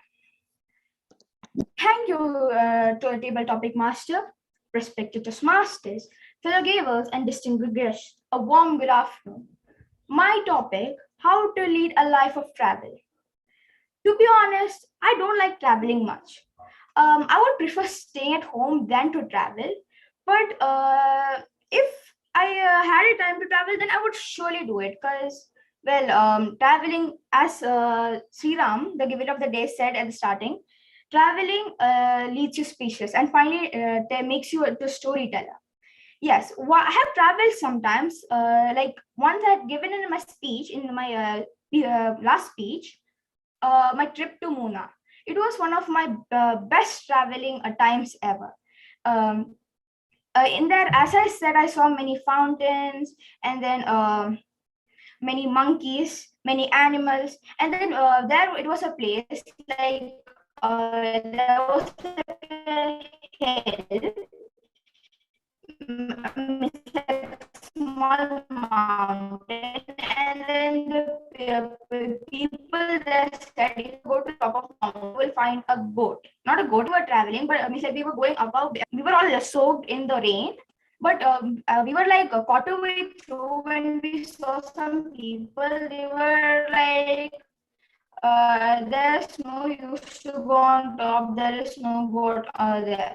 Thank you to our table topic master, respected masters, fellow gavels, and distinguished guests. A warm good afternoon. My topic, how to lead a life of travel. To be honest, I don't like traveling much. I would prefer staying at home than to travel. But if I had a time to travel, then I would surely do it because, well, traveling, as Sri Ram, the giver of the day, said at the starting, traveling leads you speechless and finally that makes you a storyteller. Yes, I have traveled sometimes. Like once I had given in my speech, in my last speech, my trip to Muna. It was one of my best traveling times ever. In there, as I said, I saw many fountains and then many monkeys, many animals, and then there it was a place like there was a hill, it's like a small mountain, and then the people there said, if you go to the top of the mountain, you will find a goat. Not a goat, we were traveling, but means like we were going above, we were all soaked in the rain. But we were like a quarter way through when we saw some people, they were like, there's no use to go on top, there is no goat there.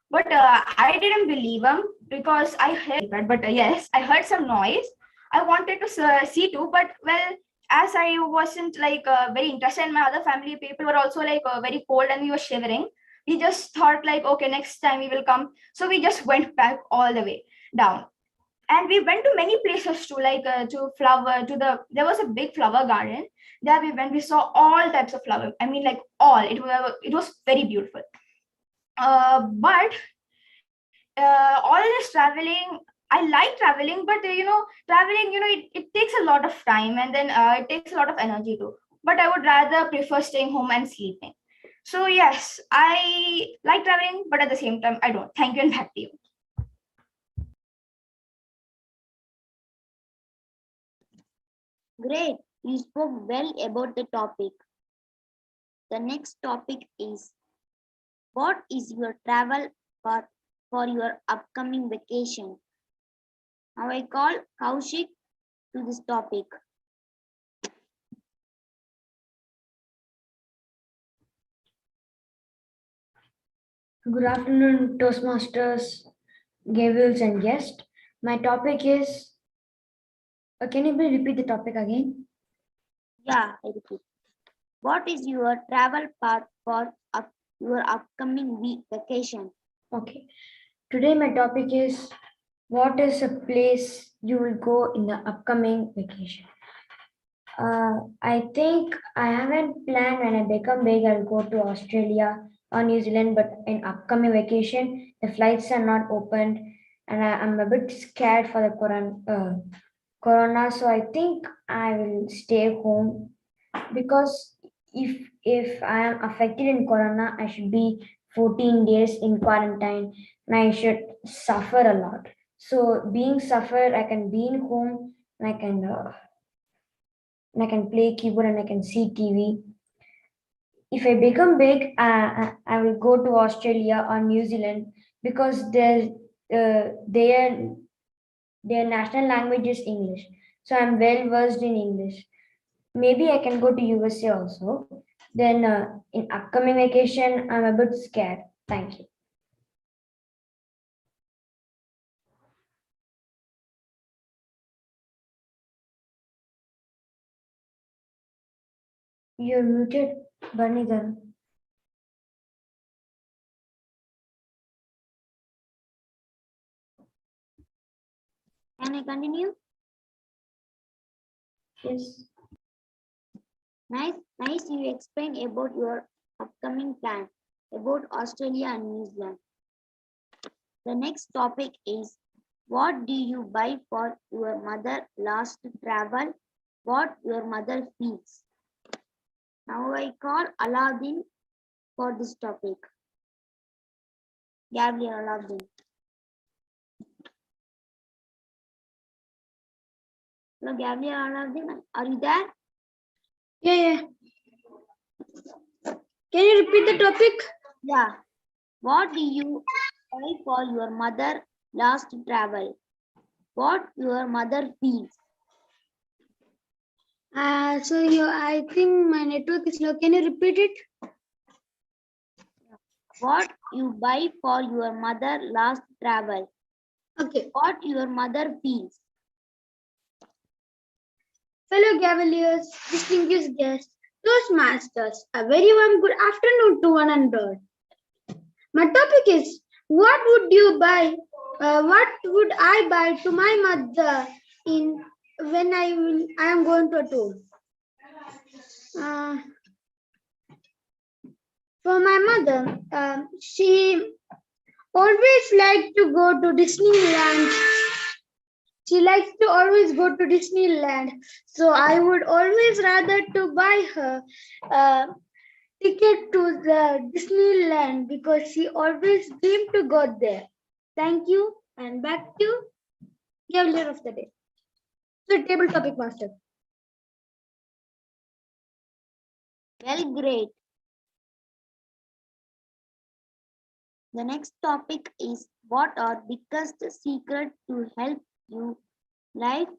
But I didn't believe him because I heard, but yes, I heard some noise. I wanted to see too, but well, as I wasn't like very interested in my other family, people were also like very cold and we were shivering. We just thought like, okay, next time we will come. So we just went back all the way down. And we went to many places too, like there was a big flower garden. There we went, we saw all types of flowers. I mean, like all, it was very beautiful. But all this traveling, I like traveling, but traveling, it takes a lot of time and then it takes a lot of energy too. But I would rather prefer staying home and sleeping. So yes, I like traveling, but at the same time, I don't. Thank you and back to you.
Great, you spoke well about the topic. The next topic is, what is your travel path for your upcoming vacation? Now I call Kaushik to this topic.
Good afternoon, Toastmasters, Gavels, and guests. My topic is. Can you please repeat the topic again?
Yeah, I repeat. What is your travel path for your upcoming vacation?
Okay. Today, my topic is, what is a place you will go in the upcoming vacation? I think I haven't planned when I become big, I'll go to Australia or New Zealand, but in upcoming vacation, the flights are not opened and I'm a bit scared for the corona. So I think I will stay home because if I am affected in corona, I should be 14 days in quarantine and I should suffer a lot. So being suffered, I can be in home and I can play keyboard and I can see TV. If I become big, I will go to Australia or New Zealand because their national language is English. So I'm well versed in English. Maybe I can go to USA also. Then in upcoming vacation, I'm a bit scared. Thank you. You're muted, Banigan.
Can I continue?
Yes.
Nice you explain about your upcoming plan about Australia and New Zealand. The next topic is, what do you buy for your mother last travel? What your mother feels. Now I call Aladdin for this topic. Gabriel Aladdin. Hello, Gabriel Aladdin. Are you there?
Yeah. Can you repeat the topic?
Yeah. What do you buy for your mother last travel? What your mother feels.
I think my network is low. Can you repeat it?
What you buy for your mother last travel?
Okay.
What your mother feels.
Fellow Cavaliers, distinguished guests, Toastmasters, a very warm good afternoon to one and all. My topic is, what would you buy? What would I buy to my mother when I am going to a tour? For my mother, she always liked to go to Disneyland. She likes to always go to Disneyland. So I would always rather to buy her a ticket to the Disneyland because she always dreamed to go there. Thank you, and back to Cavalier of the Day. So table topic master.
Well, great. The next topic is, what are biggest secret to help you live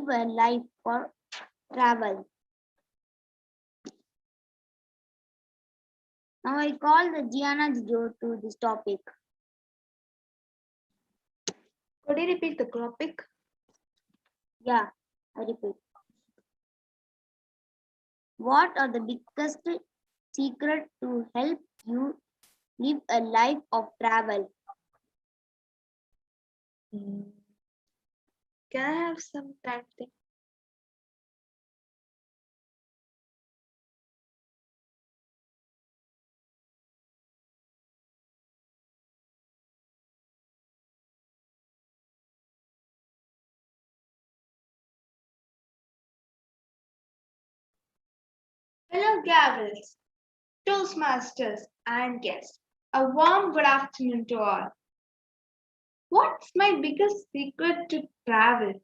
a life for travel? Now I call the Gianna Joe to this topic.
Could you repeat the topic?
Yeah, I repeat. What are the biggest secret to help you live a life of travel?
Can I have some time to think? Fellow Gavels, Toastmasters, and guests, a warm good afternoon to all. What's my biggest secret to travel?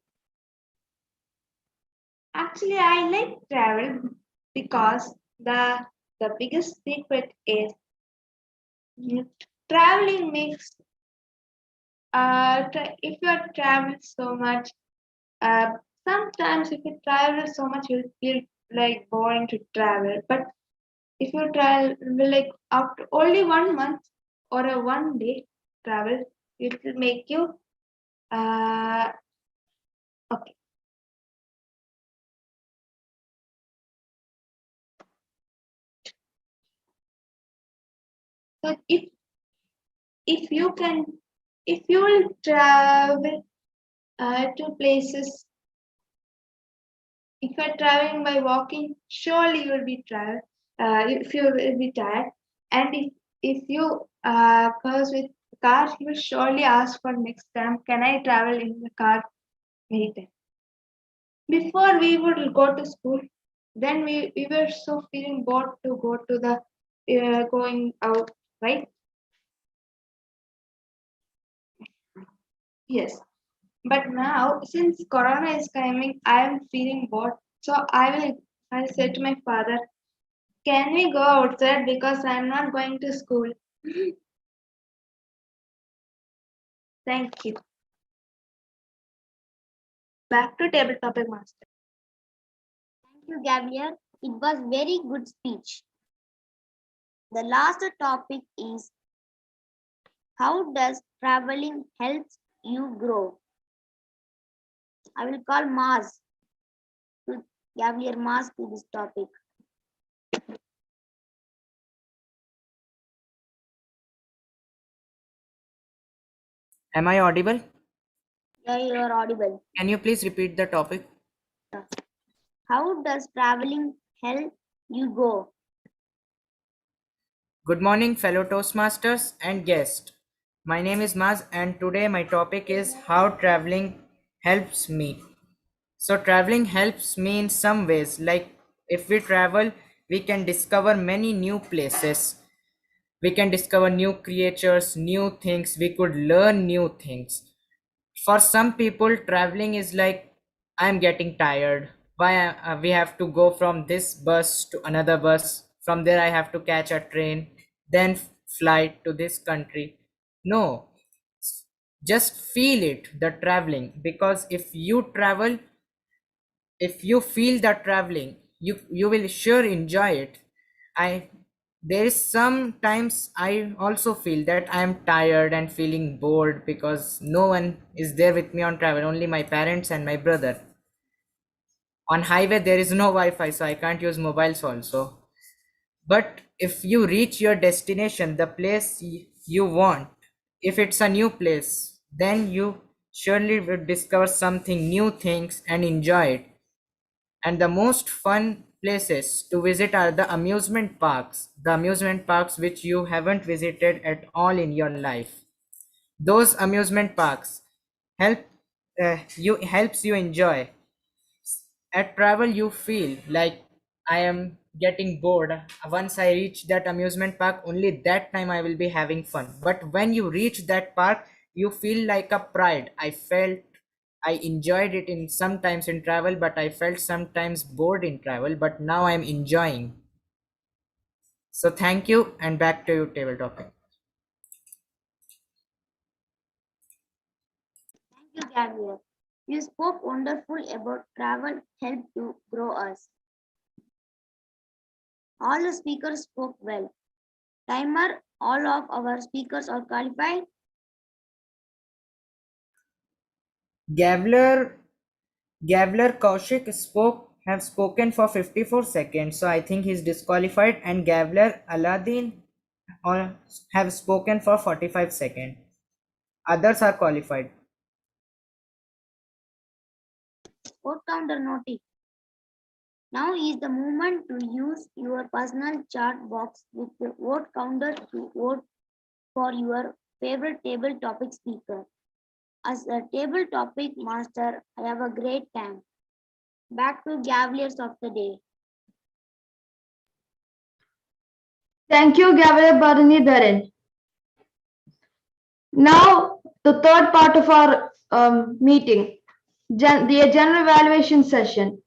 Actually, I like travel because the biggest secret is traveling makes if you are traveling so much, sometimes if you travel so much you'll feel like boring to travel. But if you travel like after only 1 month or a 1 day travel, it will make you okay. So if you can if you will travel to places, if you're traveling by walking, surely you will be tired. If you will be tired, and if you goes with car, you will surely ask for next time. Can I travel in the car anytime? Before we would go to school, then we were so feeling bored to go to the going out, right? Yes. But now, since Corona is coming, I am feeling bored. So I said to my father, can we go outside because I'm not going to school? Thank you. Back to table topic master.
Thank you, Gabriel. It was very good speech. The last topic is, how does traveling help you grow? I will call Mars to Gabriel Mars to this topic.
Am I audible?
Yeah, you are audible.
Can you please repeat the topic?
How does traveling help you go?
Good morning, fellow Toastmasters and guests. My name is Maz, and today my topic is how traveling helps me. So, traveling helps me in some ways. Like, if we travel, we can discover many new places. We can discover new creatures, new things. We could learn new things. For some people, traveling is like, I'm getting tired. Why we have to go from this bus to another bus? From there, I have to catch a train, then flight to this country. No, just feel it, the traveling. Because if you travel, if you feel that traveling, you will sure enjoy it. I There is sometimes I also feel that I am tired and feeling bored because no one is there with me on travel, only my parents and my brother. On highway there is no wi-fi, so I can't use mobiles also. But if you reach your destination, the place you want, if it's a new place, then you surely will discover something new things and enjoy it. And the most fun places to visit are the amusement parks, which you haven't visited at all in your life. Those amusement parks help helps you enjoy. At travel you feel like I am getting bored. Once I reach that amusement park, only that time I will be having fun. But when you reach that park, you feel like a pride. I enjoyed it in sometimes in travel, but I felt sometimes bored in travel, but now I'm enjoying. So thank you, and back to you, table topic.
Thank you, Gabriel. You spoke wonderful about travel help to grow us. All the speakers spoke well. Timer, all of our speakers are qualified.
Gavler Kaushik have spoken for 54 seconds, so I think he's disqualified. And Gavler Aladdin have spoken for 45 seconds. Others are qualified.
Vote counter notice. Now is the moment to use your personal chat box with the vote counter to vote for your favorite table topic speaker. As a table topic master, I have a great time. Back to Gaveliers of the day.
Thank you, Gavin Bharanidharan. Now, the third part of our meeting, the general evaluation session.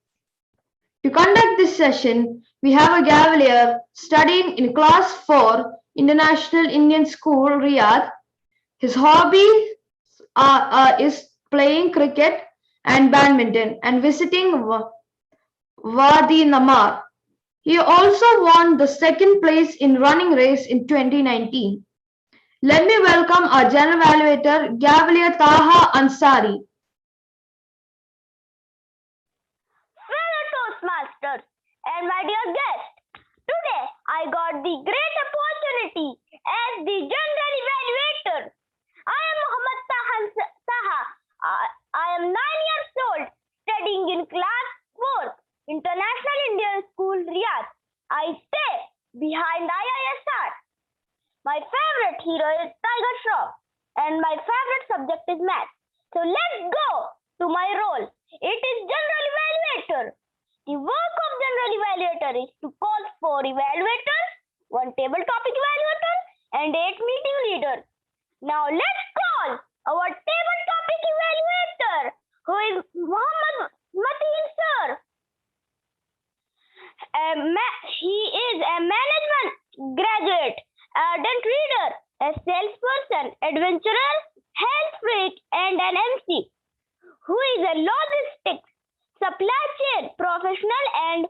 To conduct this session, we have a Gavalier studying in Class 4, International Indian School, Riyadh. His hobby is playing cricket and badminton and visiting Wadi Namar. He also won the second place in running race in 2019. Let me welcome our general evaluator, Gavalier Taha Ansari.
Fellow Toastmasters and my dear guests, today I got the great opportunity as the general evaluator. I am Muhammad Taha. I am 9 years old, studying in class 4, International Indian School, Riyadh. I stay behind IISR. My favorite hero is Tiger Shroff, and my favorite subject is math. So let's go to my role. It is general evaluator. The work of general evaluator is to call 4 evaluators, 1 table topic evaluator, and 8 meeting leaders. Now let's call our table topic evaluator, who is Muhammad Mateen sir. He is a management graduate, ardent reader, a salesperson, adventurer, health freak, and an MC, who is a logistics supply chain professional and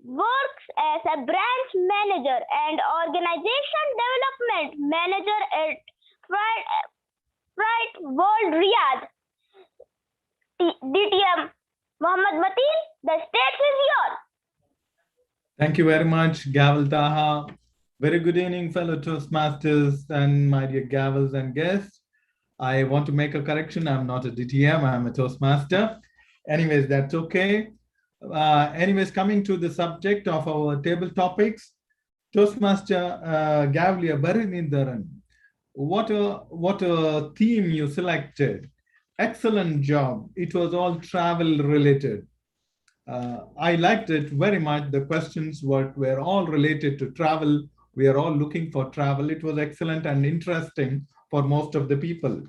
works as a branch manager and organization development manager at Fright World Riyadh. DTM Muhammad Mateen, the stage is yours.
Thank you very much, Gavel Taha. Very good evening, fellow Toastmasters and my dear Gavels and guests. I want to make a correction. I'm not a DTM, I'm a Toastmaster. Anyways, that's okay. Anyways, coming to the subject of our table topics, Toastmaster Gavlia Barinindaran. What a theme you selected. Excellent job. It was all travel related. I liked it very much. The questions were all related to travel. We are all looking for travel. It was excellent and interesting for most of the people.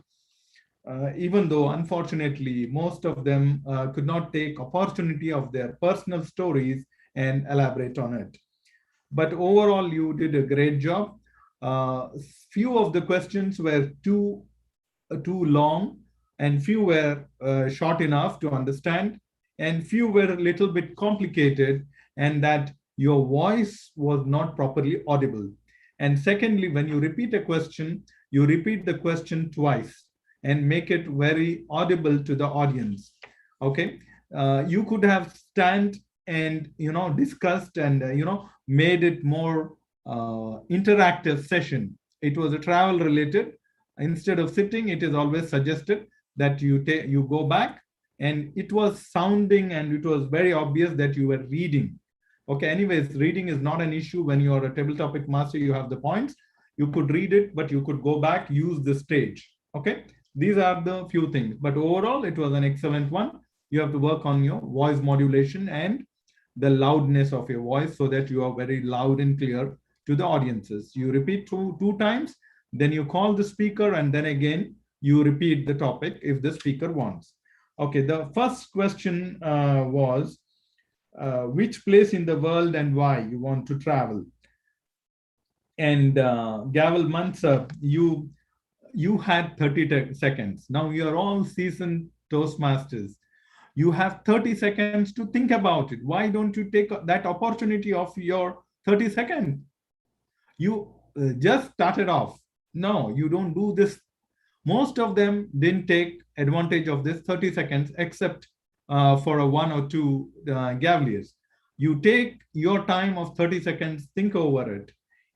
Even though, unfortunately, most of them could not take opportunity of their personal stories and elaborate on it. But overall, you did a great job. Few of the questions were too long, and few were short enough to understand, and few were a little bit complicated, and that your voice was not properly audible. And secondly, when you repeat a question, you repeat the question twice and make it very audible to the audience. Okay, you could have stand and discussed and made it more interactive session. It was a travel related. Instead of sitting, it is always suggested that you go back, and it was sounding and it was very obvious that you were reading. Okay, anyways, reading is not an issue. When you are a table topic master, you have the points, you could read it, but you could go back, use the stage. Okay, these are the few things, but overall it was an excellent one. You have to work on your voice modulation and the loudness of your voice so that you are very loud and clear to the audiences. You repeat two times, then you call the speaker, and then again you repeat the topic if the speaker wants. Okay, the first question was which place in the world and why you want to travel. And Gavel Mansa, you had 30 seconds. Now you are all seasoned Toastmasters. You have 30 seconds to think about it. Why don't you take that opportunity of your 30 seconds? You just started off. No, you don't do this. Most of them didn't take advantage of this 30 seconds, except for a one or two Gaveliers. You take your time of 30 seconds, think over it.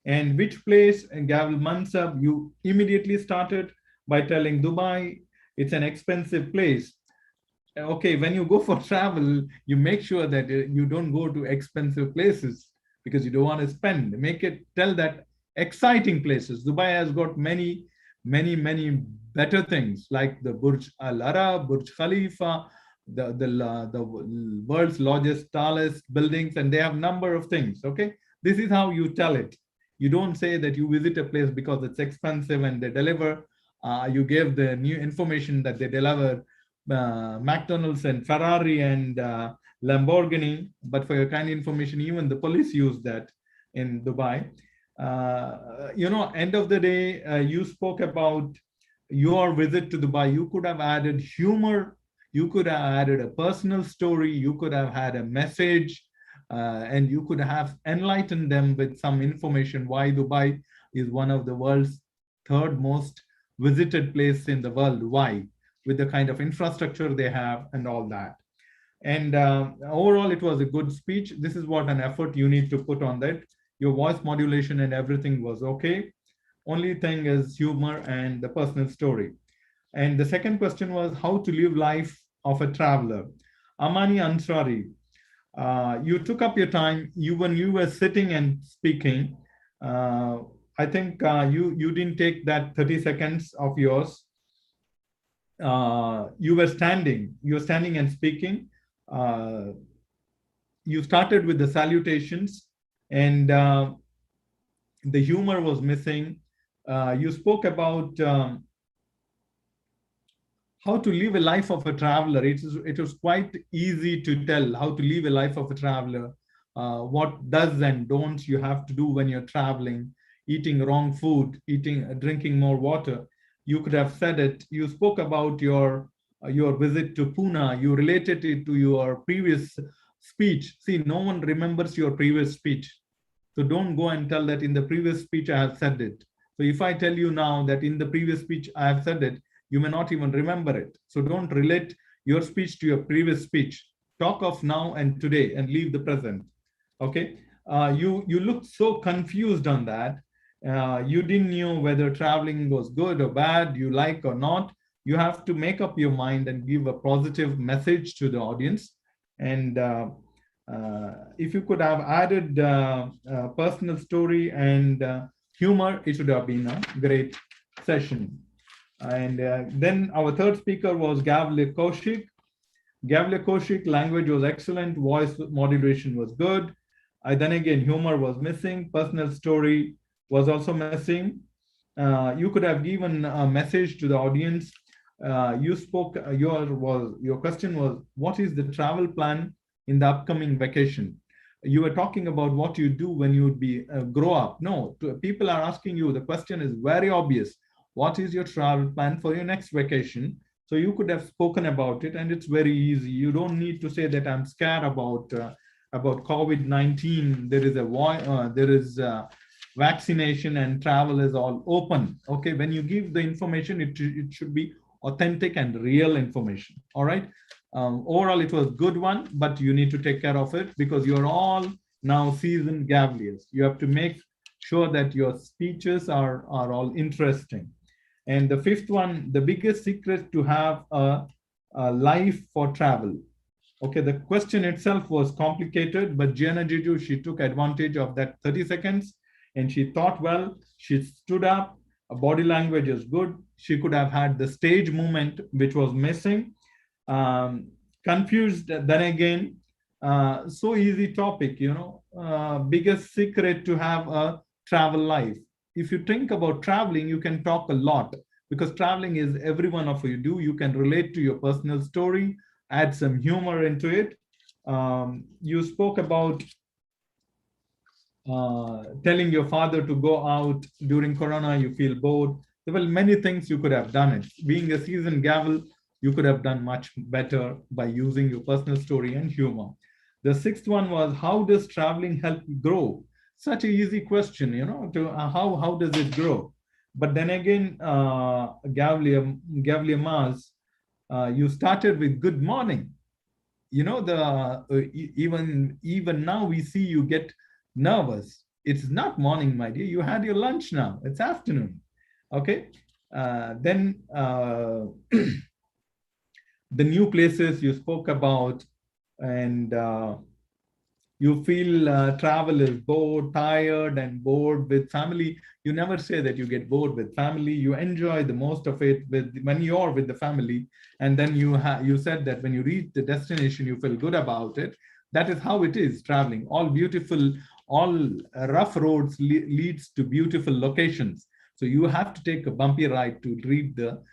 And which place, and Gavel Mansab, you immediately started by telling Dubai, it's an expensive place. Okay, when you go for travel, you make sure that you don't go to expensive places because you don't want to spend. Tell that exciting places. Dubai has got many better things like the Burj Al Arab, Burj Khalifa, the world's largest, tallest buildings, and they have number of things. Okay, this is how you tell it. You don't say that you visit a place because it's expensive and they deliver. You give the new information that they deliver McDonald's and Ferrari and Lamborghini. But for your kind information, even the police use that in Dubai. End of the day, you spoke about your visit to Dubai. You could have added humor. You could have added a personal story. You could have had a message. And you could have enlightened them with some information why Dubai is one of the world's third most visited place in the world. Why? With the kind of infrastructure they have and all that. And overall, it was a good speech. This is what an effort you need to put on that. Your voice modulation and everything was okay. Only thing is humor and the personal story. And the second question was how to live life of a traveler. Amani Ansari, you took up your time. When you were sitting and speaking, I think you didn't take that 30 seconds of yours. You were standing and speaking. You started with the salutations, and the humor was missing. You spoke about how to live a life of a traveler. It was quite easy to tell how to live a life of a traveler. What does and don'ts you have to do when you're traveling, eating wrong food, drinking more water. You could have said it. You spoke about your visit to Pune. You related it to your previous speech. See, no one remembers your previous speech. So don't go and tell that in the previous speech I have said it. So if I tell you now that in the previous speech I have said it, you may not even remember it. So don't relate your speech to your previous speech. Talk of now and today and leave the present. Okay. You looked so confused on that. You didn't know whether traveling was good or bad, you like or not. You have to make up your mind and give a positive message to the audience. And if you could have added personal story and humor, it would have been a great session. And then our third speaker was Gavin Kaushik. Gavin Kaushik, language was excellent, voice modulation was good. Then again, humor was missing, personal story was also missing. You could have given a message to the audience. You spoke, your question was, what is the travel plan in the upcoming vacation? You were talking about what you do when you would be grow up. No, people are asking you, the question is very obvious. What is your travel plan for your next vacation? So you could have spoken about it, and it's very easy. You don't need to say that I'm scared about COVID-19. There is vaccination and travel is all open. Okay, when you give the information, it should be authentic and real information. All right. Overall, it was a good one, but you need to take care of it because you're all now seasoned Gaveliers. You have to make sure that your speeches are all interesting. And the fifth one, the biggest secret to have a life for travel. Okay, the question itself was complicated, but Gianna Jiju, she took advantage of that 30 seconds and she thought well, she stood up, body language is good. She could have had the stage movement, which was missing. Confused, then again, so easy topic, biggest secret to have a travel life. If you think about traveling, you can talk a lot because traveling is every one of you do. You can relate to your personal story, add some humor into it. You spoke about telling your father to go out during Corona, you feel bored. There were many things you could have done it. Being a seasoned Gavel, you could have done much better by using your personal story and humor. The sixth one was, how does traveling help you grow? Such an easy question, how does it grow? But then again, Gavelier Mars, you started with good morning. Even now we see you get nervous. It's not morning, my dear. You had your lunch now. It's afternoon. Okay. Then the new places you spoke about, and you feel travel is tired and bored with family. You never say that you get bored with family. You enjoy the most of it when you're with the family. And then you said that when you reach the destination, you feel good about it. That is how it is traveling. All beautiful, all rough roads leads to beautiful locations. So you have to take a bumpy ride to reach the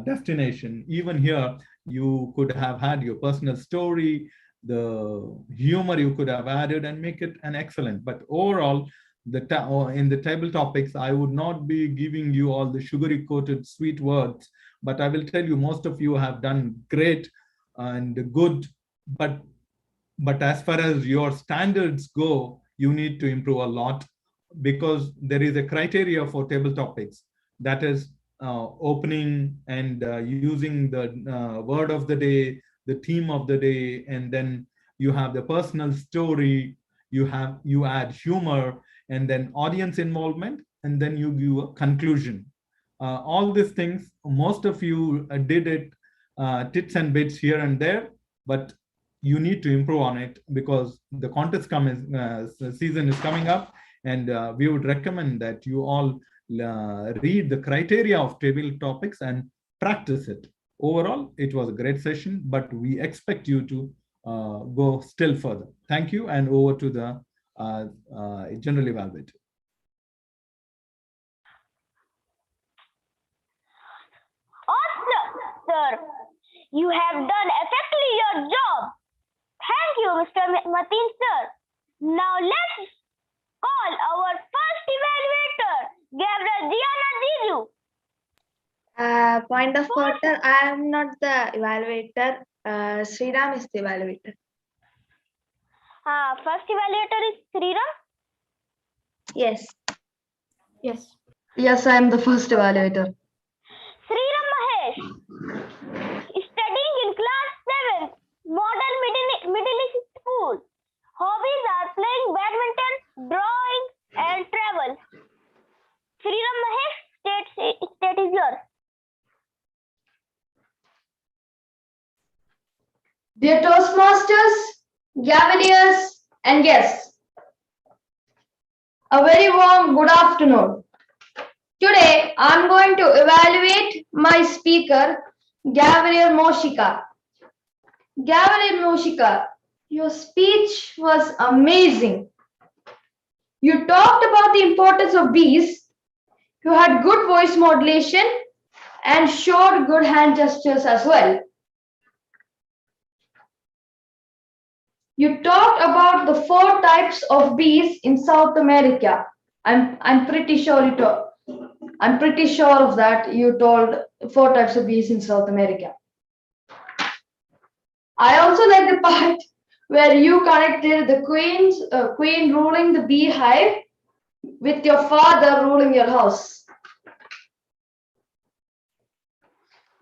destination. Even here, you could have had your personal story, the humor you could have added and make it an excellent. But overall, in the table topics, I would not be giving you all the sugary coated sweet words, but I will tell you most of you have done great and good. But as far as your standards go, you need to improve a lot because there is a criteria for table topics. That is opening and using the word of the day, the theme of the day, and then you have the personal story, you add humor, and then audience involvement, and then you give a conclusion. All these things, most of you did it tits and bits here and there, but you need to improve on it because the contest season is coming up, and we would recommend that you all read the criteria of table topics and practice it. Overall, it was a great session, but we expect you to go still further. Thank you, and over to the general evaluator.
Awesome, sir. You have done effectively your job. Thank you, Mr. Mateen, sir. Now let's call our first evaluator, Gianna Jiju.
Point of order, I am not the evaluator. Sriram is the evaluator.
First evaluator is Sriram?
Yes.
Yes.
Yes, I am the first evaluator.
Sriram Mahesh, studying in class 7th, Model Middle East School. Hobbies are playing badminton, drawing, and travel.
Toastmasters, Gaveliers, and guests. A very warm good afternoon. Today, I'm going to evaluate my speaker, Gavin Kaushik. Gavin Kaushik, your speech was amazing. You talked about the importance of bees. You had good voice modulation and showed good hand gestures as well. You talked about the 4 types of bees in South America. I'm pretty sure I'm pretty sure of that. You told 4 types of bees in South America. I also like the part where you connected the queen ruling the beehive with your father ruling your house.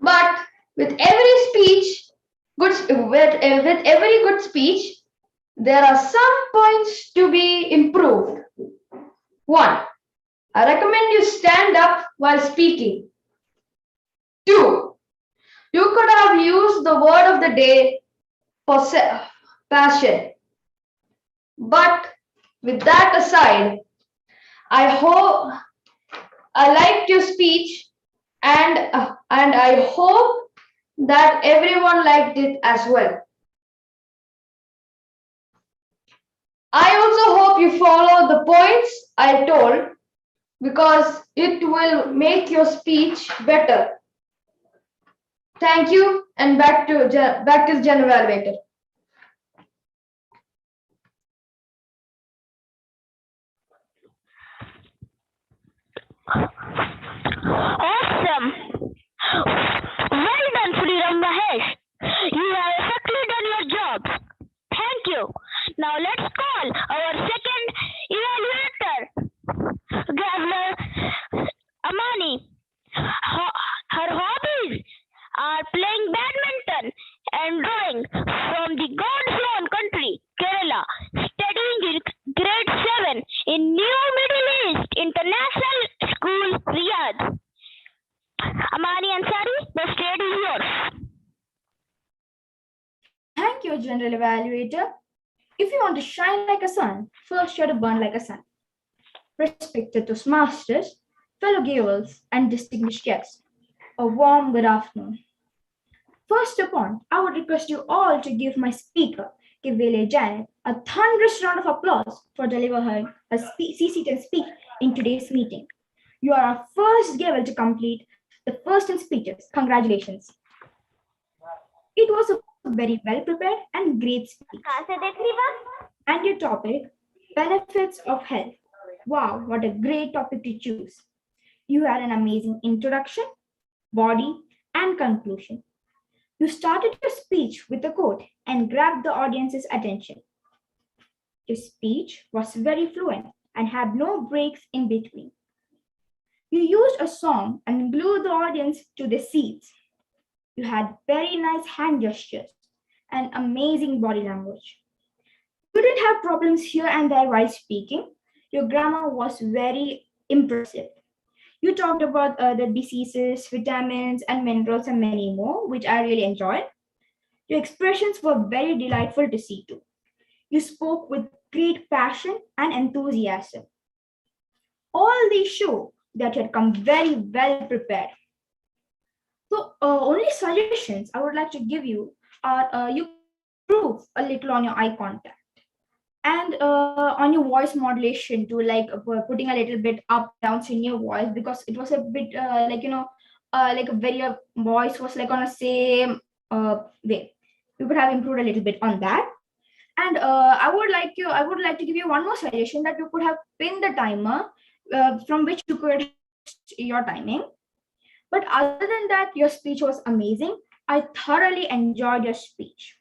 But with every good speech, there are some points to be improved. 1. I recommend you stand up while speaking. 2. You could have used the word of the day for passion. But with that aside, I liked your speech and I hope that everyone liked it as well. I also hope you follow the points I told because it will make your speech better. Thank you, and back to the general evaluator.
Awesome! Well done, Freedom Mahesh. You have exactly done your job. Thank you. Now let's call our second evaluator, Gavin Amani. Her hobbies are playing badminton and drawing from the God's own country, Kerala, studying in grade 7 in New Middle East International School, Riyadh. Amani Ansari, the stage is yours.
Thank you, General Evaluator. If you want to shine like a sun, first you have to burn like a sun. Respected Toastmasters, fellow gavels, and distinguished guests, a warm good afternoon. First upon, I would request you all to give my speaker, Gavele Janet, a thunderous round of applause for delivering her CC10 speech in today's meeting. You are our first gavel to complete the first in speeches. Congratulations. It was a very well prepared and great speech. And your topic, benefits of health. Wow, what a great topic to choose. You had an amazing introduction, body, and conclusion. You started your speech with a quote and grabbed the audience's attention. Your speech was very fluent and had no breaks in between. You used a song and glued the audience to the seats. You had very nice hand gestures and amazing body language. You didn't have problems here and there while speaking. Your grammar was very impressive. You talked about the diseases, vitamins, and minerals, and many more, which I really enjoyed. Your expressions were very delightful to see too. You spoke with great passion and enthusiasm. All these show that you had come very well prepared. So only suggestions I would like to give you are you improve a little on your eye contact and on your voice modulation to like putting a little bit up downs in your voice, because it was a bit like a very voice was like on the same way. You could have improved a little bit on that. And I would like to give you one more suggestion, that you could have pinned the timer from which you could your timing. But other than that, your speech was amazing. I thoroughly enjoyed your speech.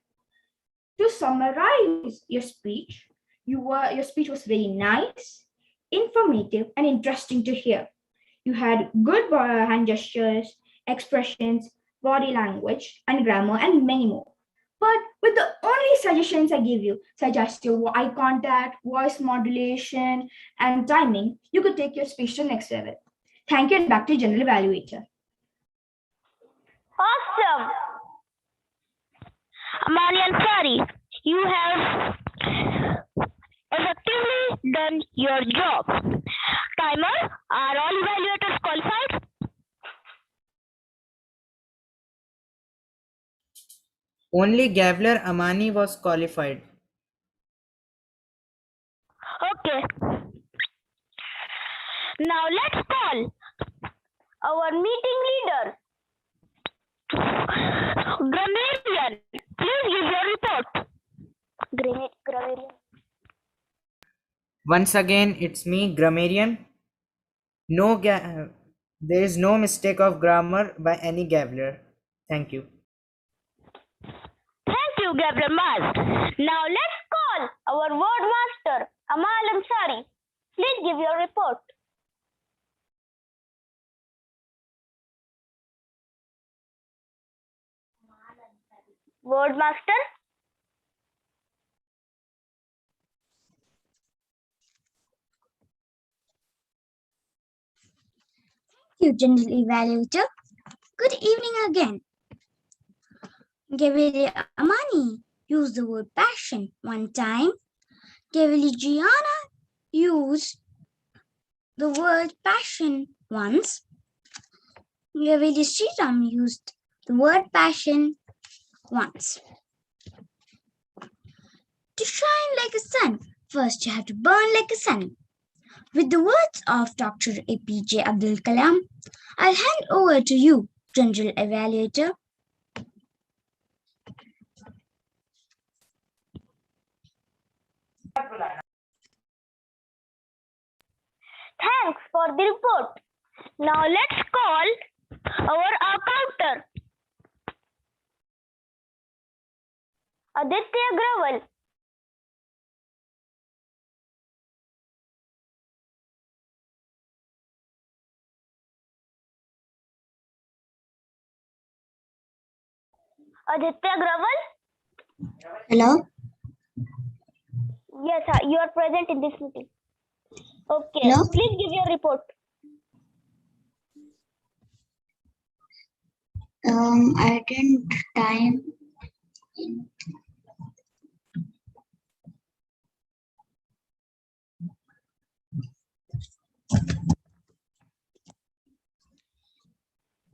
To summarize your speech, your speech was very nice, informative, and interesting to hear. You had good hand gestures, expressions, body language, and grammar, and many more. But with the only suggestions I give you, such as your eye contact, voice modulation, and timing, you could take your speech to the next level. Thank you, and back to General Evaluator.
Awesome! Amani Ansari, You have effectively done your job. Timer, are all evaluators qualified?
Only Gavler Amani was qualified.
Okay. Now let's call our meeting leader. Grammarian, please give your report. Grammarian.
Once again, it's me, grammarian. There is no mistake of grammar by any Gavler. Thank you.
Thank you, Gabriel Maz. Now let's call our word master, Amal Ansari. Please give your report. Word master?
You general evaluator. Good evening again. Gavin Amani used the word passion one time. Gavin Gianna used the word passion once. Gavin Sriram used the word passion once. To shine like a sun, first you have to burn like a sun. With the words of Dr. APJ Abdul Kalam, I'll hand over to you, General Evaluator.
Thanks for the report. Now let's call our accountant, Aditya Gravel. Aditya Gravel?
Hello?
Yes, you are present in this meeting. Okay,
Hello?
please give your report.
I didn't time.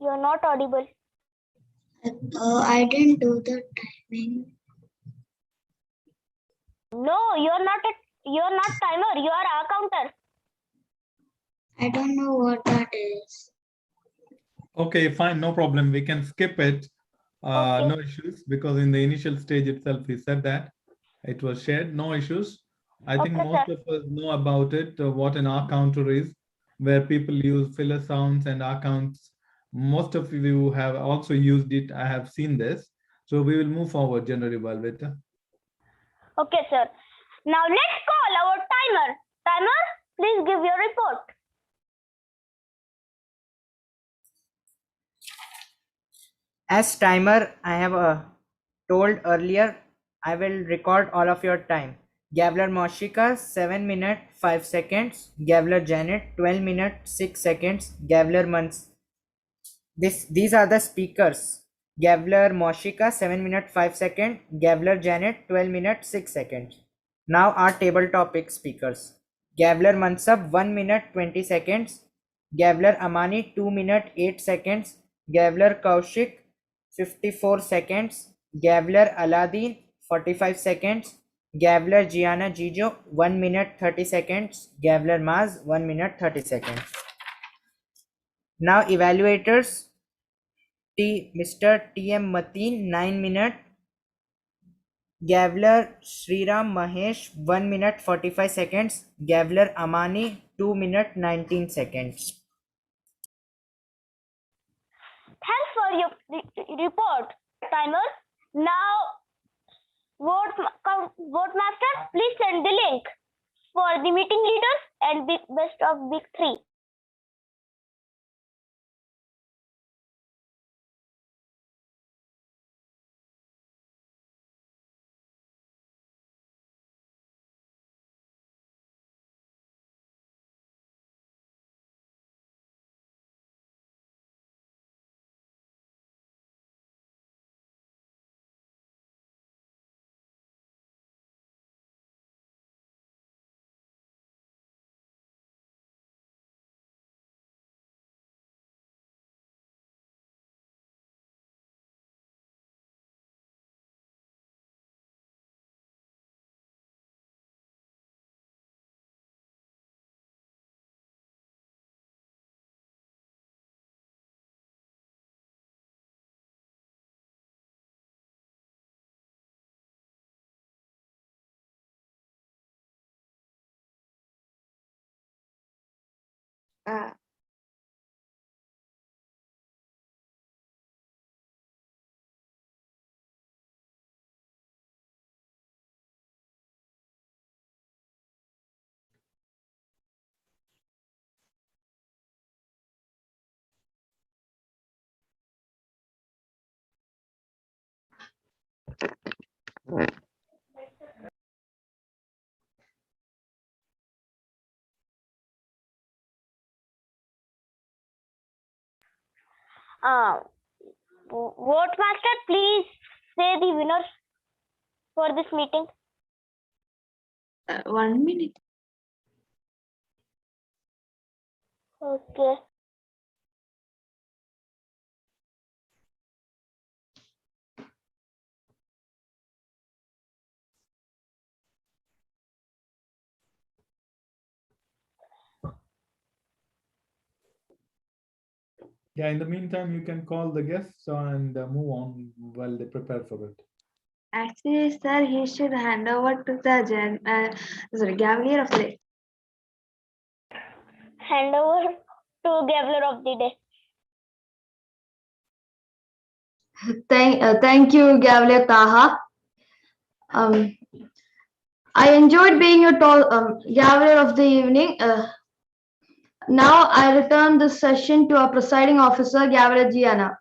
You are not audible.
I didn't do the timing.
No, you are not timer. You are accountant.
I don't know what that is.
Okay, fine, no problem. We can skip it.
Okay.
No issues, because in the initial stage itself, he said that it was shared. No issues. I think
Okay,
most
sir.
of us know about it, what an R counter is, where people use filler sounds and R counts. Most of you have also used it. I have seen this. So we will move forward, General Evaluator.
Okay, sir. Now let's call our timer. Timer, please give your report.
As timer, I have told earlier, I will record all of your time. Gavler Moshika 7 minutes 5 seconds. Gavler Janet 12 minutes 6 seconds. Gavler Mans. These are the speakers. Gavler Moshika 7 minutes 5 seconds. Gavler Janet 12 minutes 6 seconds. Now our table topic speakers. Gavler Mansab 1 minute 20 seconds. Gavler Amani 2 minutes 8 seconds. Gavler Kaushik 54 seconds. Gavler Aladdin 45 seconds. Gavler Gianna Jijo 1 minute 30 seconds. Gavler Maz 1 minute 30 seconds. Now evaluators. Mr. T.M. Mateen 9 minutes. Gavler Sriram Mahesh 1 minute 45 seconds. Gavler Amani 2 minutes 19 seconds.
Thanks for your report, timer. Now, vote master, please send the link for the meeting leaders and best of big three. Vote Master, please say the winners for this meeting.
1 minute.
Okay.
Yeah, in the meantime, you can call the guests and move on while they prepare for it.
Actually, sir, he should hand over to the Gavalier of the Day.
Hand over to Gaveler of the Day.
Thank you, Gavle Taha. I enjoyed being your Gavler of the evening. Now I return this session to our presiding officer, Gavle Gianna.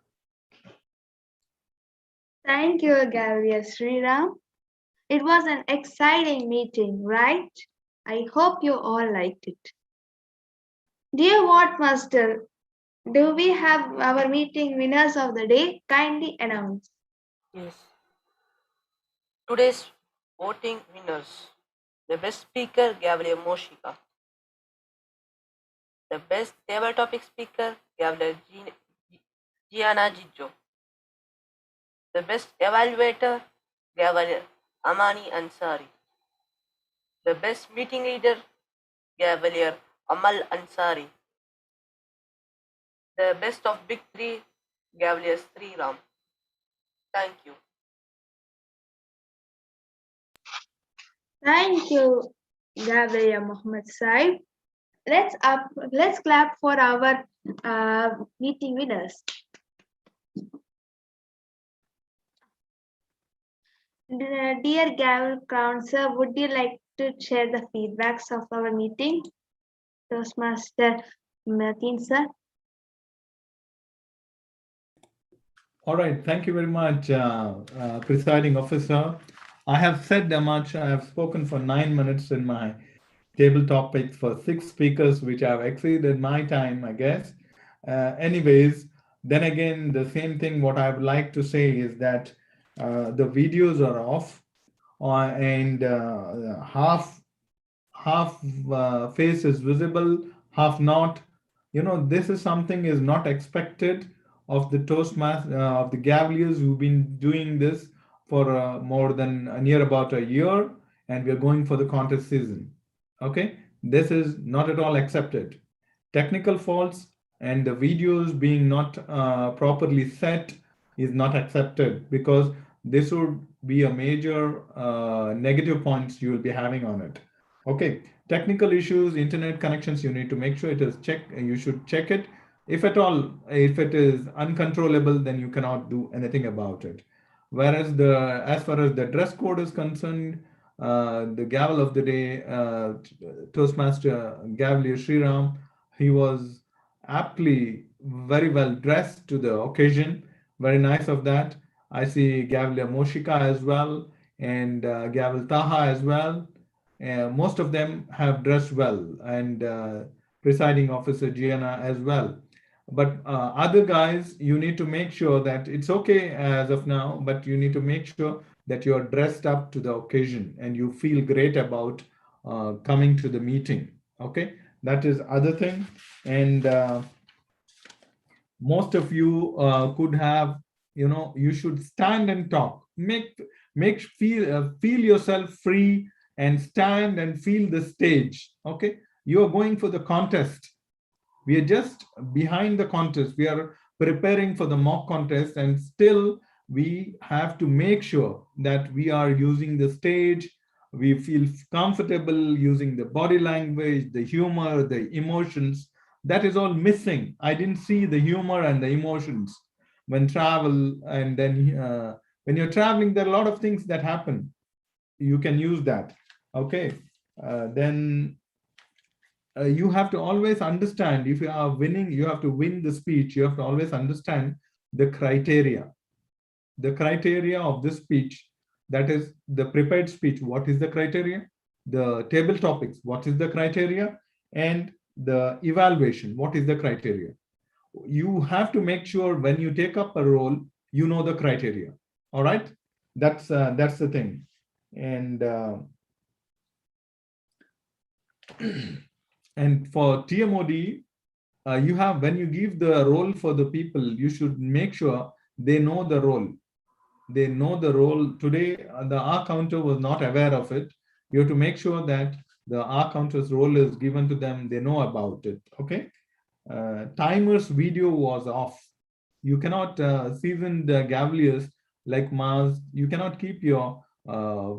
Thank you, Gavalier Sriram. It was an exciting meeting, right? I hope you all liked it. Dear What Master, do we have our meeting winners of the day? Kindly announce.
Yes. Today's voting winners. The best speaker, Gavin Kaushik. The best table topic speaker, Gavin Gianna Jijjo. The best evaluator, Gavin Amani Ansari. The best meeting leader, Gavalier Amal Ansari. The best of big three, Gavalier Sriram. Thank you.
Thank you, Gabriel Mohammed Saib. Let's clap for our meeting winners. Dear Gavel Crown sir, would you like to share the feedbacks of our meeting? Toastmaster Martin sir.
All right, thank you very much, presiding officer. I have said much. I have spoken for 9 minutes in my table topics for 6 speakers, which have exceeded my time, I guess. Anyways, then again, the same thing, what I would like to say is that the videos are off and half face is visible, half not. You know, this is something is not expected of the Toastmasters, of the Gavaliers who've been doing this for more than near about a year, and we're going for the contest season. Okay, this is not at all accepted. Technical faults and the videos being not properly set is not accepted, because this would be a major negative points you will be having on it. Okay, technical issues, internet connections, you need to make sure it is checked. You should check it. If at all, if it is uncontrollable, then you cannot do anything about it. Whereas as far as the dress code is concerned, the gavel of the day, Toastmaster Gavalier Sriram, he was aptly very well dressed to the occasion. Very nice of that. I see Gavalier Moshika as well, and Gavel Taha as well. Most of them have dressed well, and presiding officer Gianna as well. But other guys, you need to make sure that it's okay as of now, but you need to make sure that you're dressed up to the occasion and you feel great about coming to the meeting. Okay, that is other thing. And most of you could have, you know, you should stand and talk. Feel yourself free and stand and feel the stage. Okay, you are going for the contest. We are just behind the contest. We are preparing for the mock contest, and still we have to make sure that we are using the stage. We feel comfortable using the body language, the humor, the emotions. That is all missing. I didn't see the humor and the emotions when travel. And then when you're traveling, there are a lot of things that happen. You can use that. Okay. Then you have to always understand, if you are winning, you have to win the speech. You have to always understand the criteria. the criteria of this speech, that is the prepared speech, what is the criteria, the table topics, what is the criteria, and the evaluation, what is the criteria. You have to make sure when you take up a role, you know the criteria. All right, that's the thing. And and for TMOD, you have, when you give the role for the people, you should make sure they know the role. They know the role. Today, the R counter was not aware of it. You have to make sure that the R counter's role is given to them. They know about it. Okay. Timer's video was off. You cannot, seasoned Gaveliers like Mars, you cannot keep your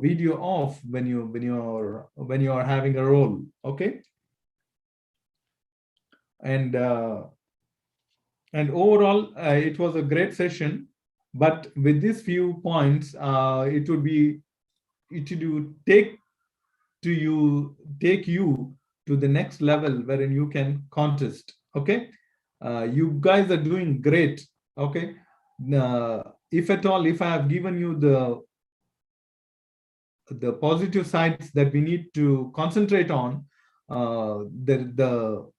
video off when you are having a role. Okay. And overall, it was a great session. But with these few points, it would take you to the next level wherein you can contest. Okay, you guys are doing great. Okay, if at all, if I have given you the positive sides that we need to concentrate on, the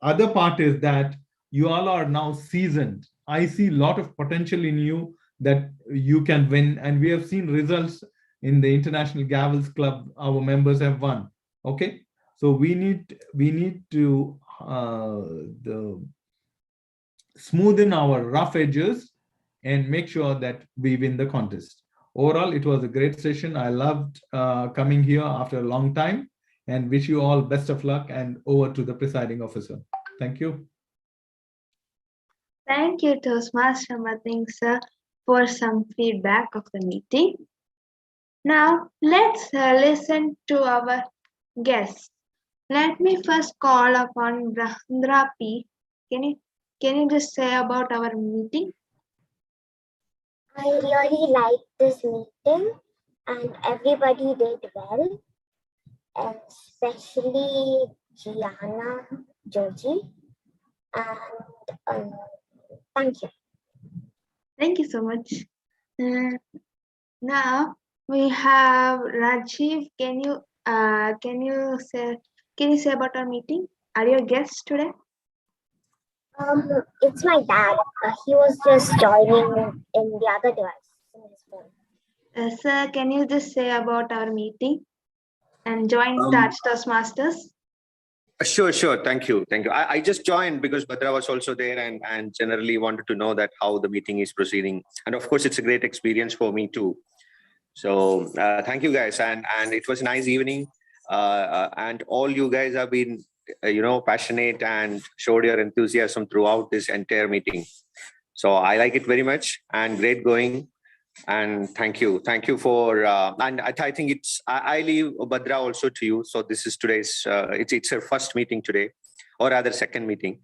other part is that you all are now seasoned. I see a lot of potential in you that you can win, and we have seen results in the International Gavels Club. Our members have won. Okay, so we need to smoothen our rough edges and make sure that we win the contest. Overall, it was a great session. I loved coming here after a long time, and wish you all best of luck. And over to the presiding officer. Thank you.
Thank you, Toastmaster Mating sir, for some feedback of the meeting. Now, let's listen to our guests. Let me first call upon Brahndra P. Can you just say about our meeting?
I really liked this meeting and everybody did well, especially Gianna, Joji, and thank you.
Thank you so much. Now we have Rajiv. Can you say about our meeting? Are you a guest today?
It's my dad. He was just joining in the other device in his phone.
Sir, can you just say about our meeting and join Toastmasters?
Sure. Thank you. I just joined because Bhadra was also there and generally wanted to know that how the meeting is proceeding. And of course, it's a great experience for me too. So thank you guys. And it was a nice evening. And all you guys have been, passionate and showed your enthusiasm throughout this entire meeting. So I like it very much and great going. And thank you for and I think I leave Bhadra also to you. So this is today's it's her first meeting today, or rather second meeting.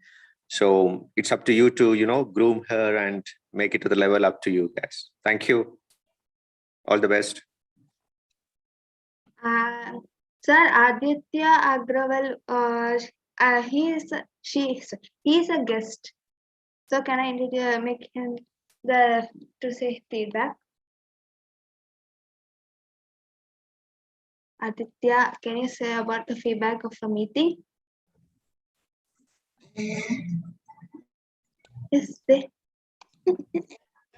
So it's up to you to groom her and make it to the level up to you guys. Thank you. All the best.
Sir, Aditya Agrawal, he is a guest. So can I make him to say feedback? Aditya, can you say about the feedback of the meeting? Yes, the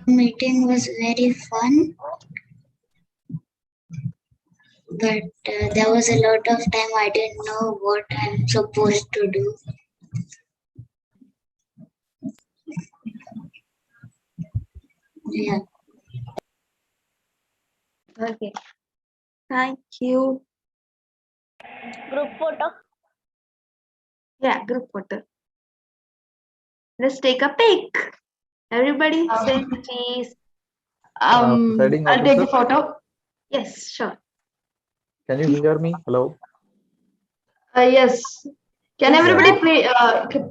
meeting was very fun, but there was a lot of time I didn't know what I'm supposed to do. Yeah.
Okay. Thank you.
Group photo.
Yeah, group photo. Let's take a pic. Everybody say cheese.
I'll
take the photo.
Yes, sure.
Can you hear me? Hello.
Yes. Can everybody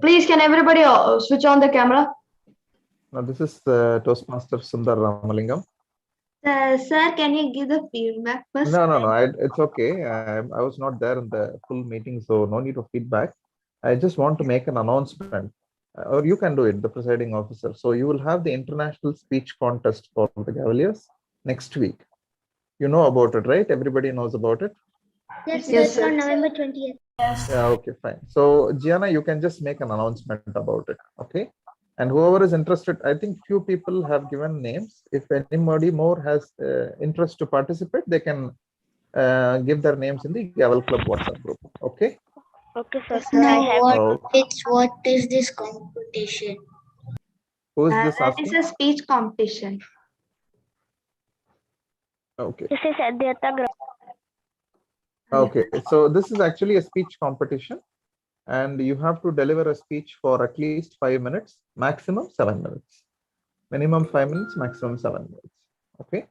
please can everybody switch on the camera?
Now this is Toastmaster Sundar Ramalingam.
Sir, can you give the feedback first?
No. It's okay. I was not there in the full meeting, so no need of feedback. I just want to make an announcement. or you can do it, the presiding officer. So you will have the international speech contest for the Gaveliers next week. You know about it, right? Everybody knows about it.
Yes,
Yes,
sir.
sir.
On November 20th.
Yeah, okay, fine. So Gianna, you can just make an announcement about it, okay? And whoever is interested, I think few people have given names. If anybody more has interest to participate, they can give their names in the Gavel Club WhatsApp group, okay?
Okay, sir.
Now,
Oh,
what is this competition?
who is this
That is
asking?
a speech competition.
Okay.
This is Adhyata.
Okay, so this is actually a speech competition, and you have to deliver a speech for at least 5 minutes, maximum 7 minutes. Minimum 5 minutes, maximum 7 minutes. Okay.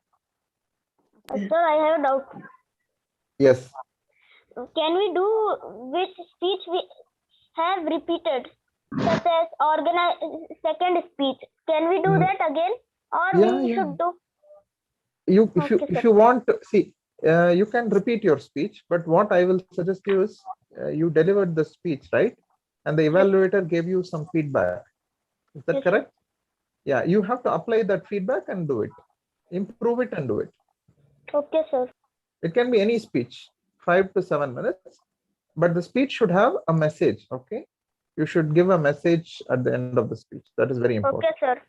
Sir, I have a doubt.
Yes.
Can we do which speech we have repeated, such as second speech? Can we do that again, or we should do?
If you want to see, you can repeat your speech, but what I will suggest you is you delivered the speech, right? And the evaluator gave you some feedback. Is that correct? Yeah, you have to apply that feedback and do it. Improve it and do it.
Okay, sir.
It can be any speech, 5 to 7 minutes, but the speech should have a message. Okay. You should give a message at the end of the speech. That is very important.
Okay, sir.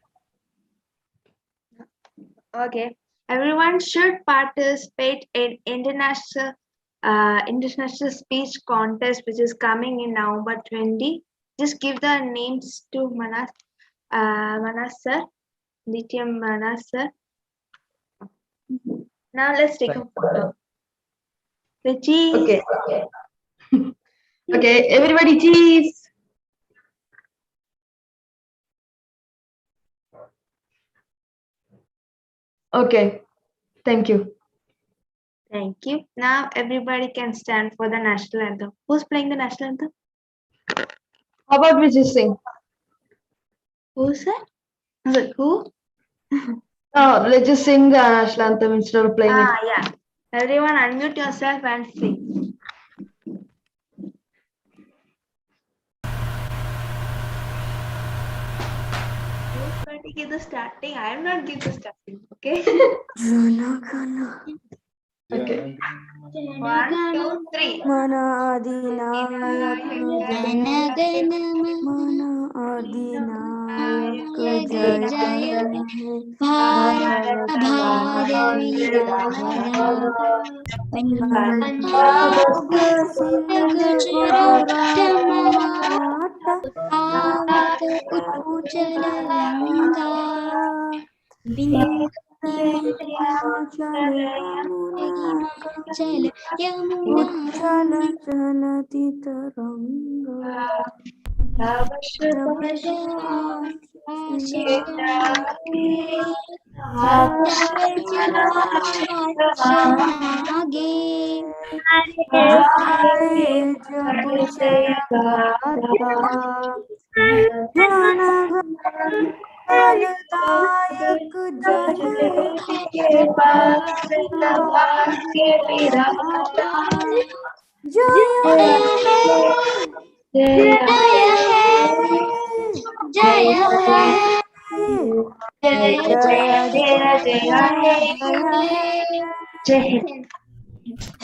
Okay. Everyone should participate in international speech contest, which is coming in November 20. Just give the names to Manas sir, Lithium Manas sir. Now let's take a photo. The cheese.
Okay. Okay, everybody cheese. Okay, thank you.
Thank you. Now everybody can stand for the national anthem. Who's playing the national anthem?
How about we just sing?
Who said? Who?
Oh, let's just sing the national anthem instead of playing it.
Yeah. Everyone unmute yourself and sing. Who's going to give the starting? I am not give the starting. Okay.
Okay.
1, 2, 3.
Mana adinayak Mana adinayak jaya
Bharat
Punjab Sindh Gujarat
Ujjala Ganga
Himachal Yamuna Ujjala Jalati Taranga